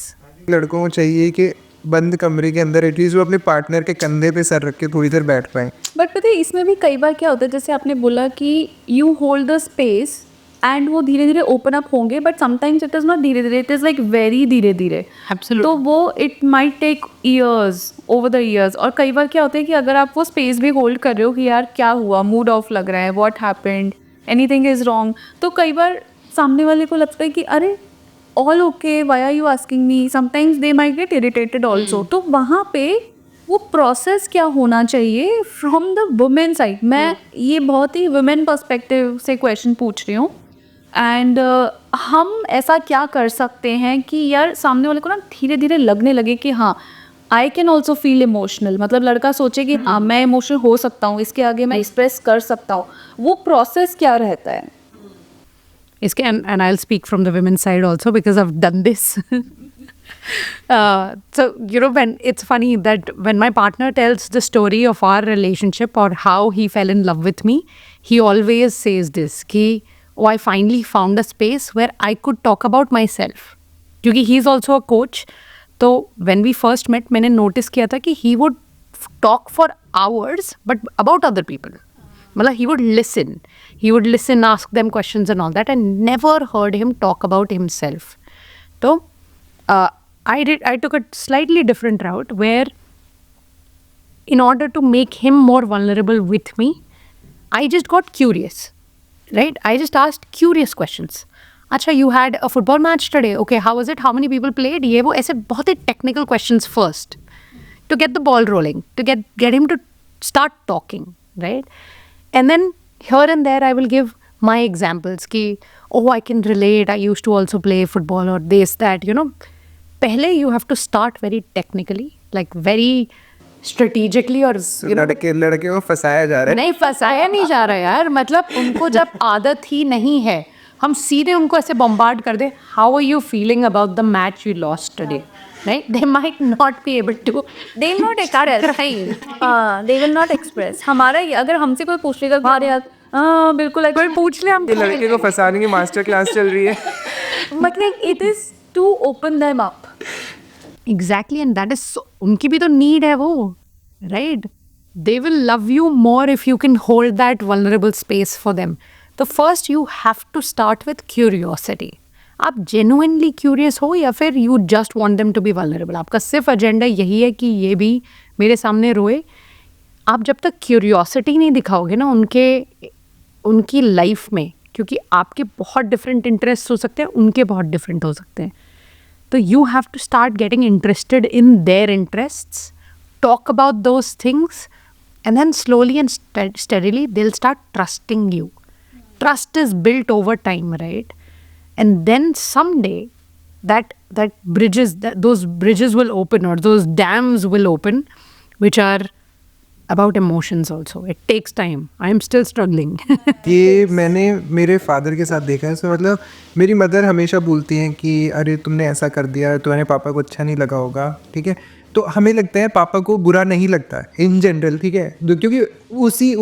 लड़कों को चाहिए कि बंद कमरे के अंदर एटलीस्ट वो अपने पार्टनर के कंधे पे सर रख के थोड़ी देर बैठ पाए. बट पता है इसमें भी कई बार क्या होता है, जैसे आपने बोला कि you hold the space and वो धीरे धीरे ओपन अप होंगे, but sometimes it is not धीरे धीरे, इट इज़ लाइक वेरी धीरे धीरे. Absolutely. तो वो it might take years, over the years. और कई बार क्या होता है कि अगर आप वो स्पेस भी होल्ड कर रहे हो कि यार क्या हुआ, मूड ऑफ लग रहा है, what happened, anything is wrong, तो कई बार सामने वाले को लगता है कि अरे all okay, why are you asking me. Sometimes they might get irritated also. तो वहाँ पे वो प्रोसेस क्या होना चाहिए फ्रॉम द वुमेन साइड. मैं ये बहुत ही वुमेन पर्सपेक्टिव से क्वेश्चन पूछ रही हूँ. एंड हम ऐसा क्या कर सकते हैं कि यार सामने वाले को ना धीरे धीरे लगने लगे कि हाँ, I can also feel emotional. मतलब लड़का सोचे कि हाँ मैं इमोशनल हो सकता हूँ, इसके आगे मैं एक्सप्रेस कर सकता हूँ. वो प्रोसेस क्या रहता है इसके? and I'll speak from the women's side also because I've done this. So when it's funny that when my partner tells the story of our relationship or how he fell in love with me, he always says this ki, oh, I finally found a space where I could talk about myself. क्योंकि he is also a coach. तो when we first met, मैंने notice किया था कि he would talk for hours but about other people. मतलब he would listen, ask them questions and all that, and never heard him talk about himself. So I took a slightly different route where in order to make him more vulnerable with me, I just got curious, right? I just asked curious questions. अच्छा, you had a football match today. Okay, how was it? How many people played? ये वो ऐसे बहुत ही technical questions first to get the ball rolling, to get him to start talking, right? And then here and there I will give my examples ki, oh, I can relate, I used to also play football or this, that, पहले you have to start very technically, like very strategically, और लड़के को फंसाया जा रहा है. नहीं, फंसाया नहीं जा रहा यार. मतलब उनको जब आदत ही नहीं है, हम सीधे उनको ऐसे बॉम्बार्ड कर दे, how are you feeling about the match you lost today, right? They might not be able to. they will not express. हाँ, they will not express. हमारा अगर हमसे कोई पूछ लेगा बाहर यार, हाँ बिल्कुल, कोई पूछ ले, हम ये लड़के को फंसाने की मास्टर क्लास चल रही है. मतलब it is to open them up. Exactly, and that is so, उनकी भी तो need है वो, right? They will love you more if you can hold that vulnerable space for them. So first you have to start with curiosity. आप genuinely curious हो या फिर you just want them to be vulnerable. आपका सिर्फ agenda यही है कि ये भी मेरे सामने रोए. आप जब तक क्यूरियोसिटी नहीं दिखाओगे ना उनकी लाइफ में, क्योंकि आपके बहुत डिफरेंट इंटरेस्ट हो सकते हैं, उनके बहुत डिफरेंट हो सकते हैं, तो you have to start getting interested in their interests, talk about those things, and then slowly and steadily they will start trusting you. Trust is built over time, right? And then someday those bridges will open, or those dams will open, which are about emotions also. It takes time. I am still struggling. ये मैंने मेरे father के साथ देखा है. सो मतलब मेरी mother हमेशा बोलती हैं कि अरे तुमने ऐसा कर दिया, तुम्हारे पापा को अच्छा नहीं लगा होगा, ठीक है. तो हमें लगता है पापा को बुरा नहीं लगता इन जनरल, ठीक है, क्योंकि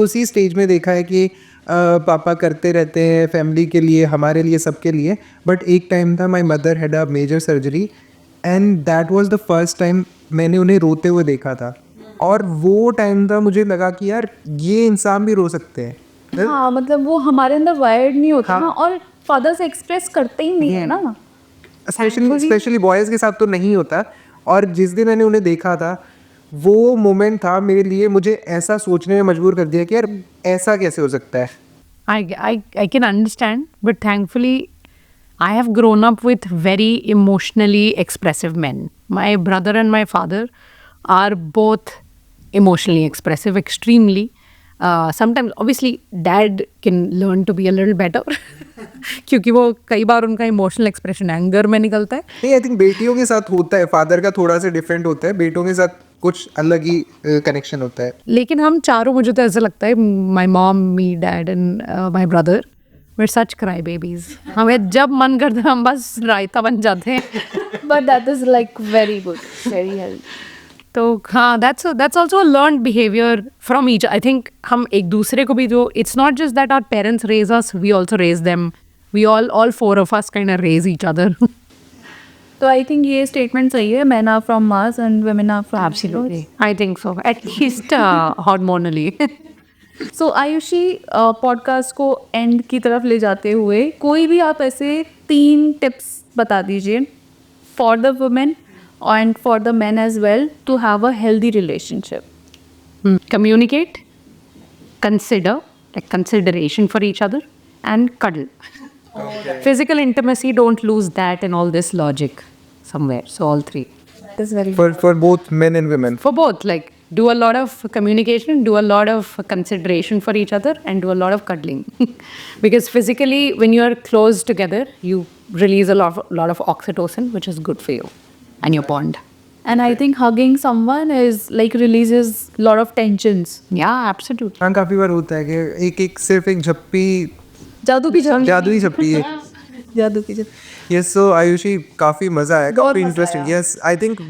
उसी स्टेज में देखा है कि पापा करते रहते हैं फैमिली के लिए, हमारे लिए, सबके लिए. बट एक टाइम था, my mother had a major surgery and that was the first time मैंने उन्हें रोते हुए देखा था. और वो टाइम था मुझे लगा कि यार ये इंसान भी रो सकते हैं। हाँ, मतलब वो हमारे अंदर वायर्ड नहीं होता हाँ। ना, और फादर से एक्सप्रेस करते ही नहीं है ना। स्पेशली बॉयज़ के साथ तो नहीं होता। और जिस दिन मैंने उन्हें देखा था, वो मोमेंट था मेरे लिए, मुझे ऐसा सोचने में मजबूर कर दिया कि यार ऐसा कैसे हो सकता है। I can understand, but thankfully, I have grown up with very emotionally expressive men. My brother and my father are both emotionally expressive, extremely. Sometimes, obviously, dad can learn to be a little better क्योंकि वो कई बार उनका emotional expression anger में निकलता है. नहीं, I think बेटियों के साथ होता है, फादर का थोड़ा सा डिफरेंट होता है, बेटों के साथ कुछ अलग ही कनेक्शन होता है। लेकिन हम चारों, मुझे तो ऐसा लगता है, my mom, me, dad and my brother, we're such cry babies. हमें जब मन करता है हम बस रायता बन जाते हैं. But that is like very good, very healthy. तो हाँ, that's also a learned behavior from each. I think हम एक दूसरे को भी जो, it's not just that our parents raise us, we also raise them. We all four of us kind of raise each other. तो I think ये statement सही है, man are from Mars and women are from Absolutely. I think so. At least hormonally. So Ayushi, podcast को end की तरफ ले जाते हुए कोई भी आप ऐसे 3 टिप्स बता दीजिए for the women and for the man as well to have a healthy relationship. Communicate, consider, like consideration for each other, and cuddle. Physical intimacy, don't lose that in all this logic somewhere. So all three. That is very For both men and women. For both, like do a lot of communication, do a lot of consideration for each other, and do a lot of cuddling. Because physically, when you are close together, you release a lot of oxytocin, which is good for you and your bond. And I think hugging someone is like releases lot of tensions. Yeah, absolutely. हाँ, काफी बार होता है कि एक सिर्फ एक झप्पी, जादू की झप्पी. जादुई झप्पी है। जादू की झप्पी. यस, सो आयुषी, काफी मजा आया, बहुत काफी मजा इंटरेस्टिंग। यस, आई थिंक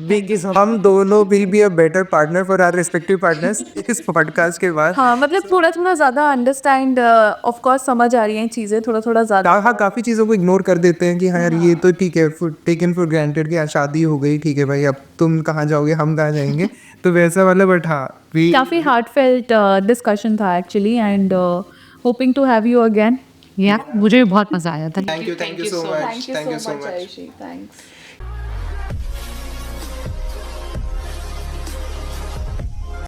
हम दोनों will be a better partner for our respective partners इस पॉडकास्ट के बाद। हाँ, मतलब थोड़ा थोड़ा ज़्यादा अंडरस्टैंड, ऑफ कोर्स समझ आ रही हैं चीज़ें थोड़ा थोड़ा ज़्यादा. हाँ, काफी चीजों को इग्नोर कर देते हैं कि हाँ यार ये तो ठीक है, टेकन फॉर ग्रांटेड कि यार शादी हो गई, ठीक है भाई, अब तुम कहाँ जाओगे, हम कहाँ जाएंगे, तो वैसा वाला। बट हाँ, we काफ़ी हार्टफेल्ट डिस्कशन था actually, and hoping to have you again. Yeah, मुझे भी बहुत मजा आया था. thank you so much, Thank you so much, much। Ayushi. Thanks.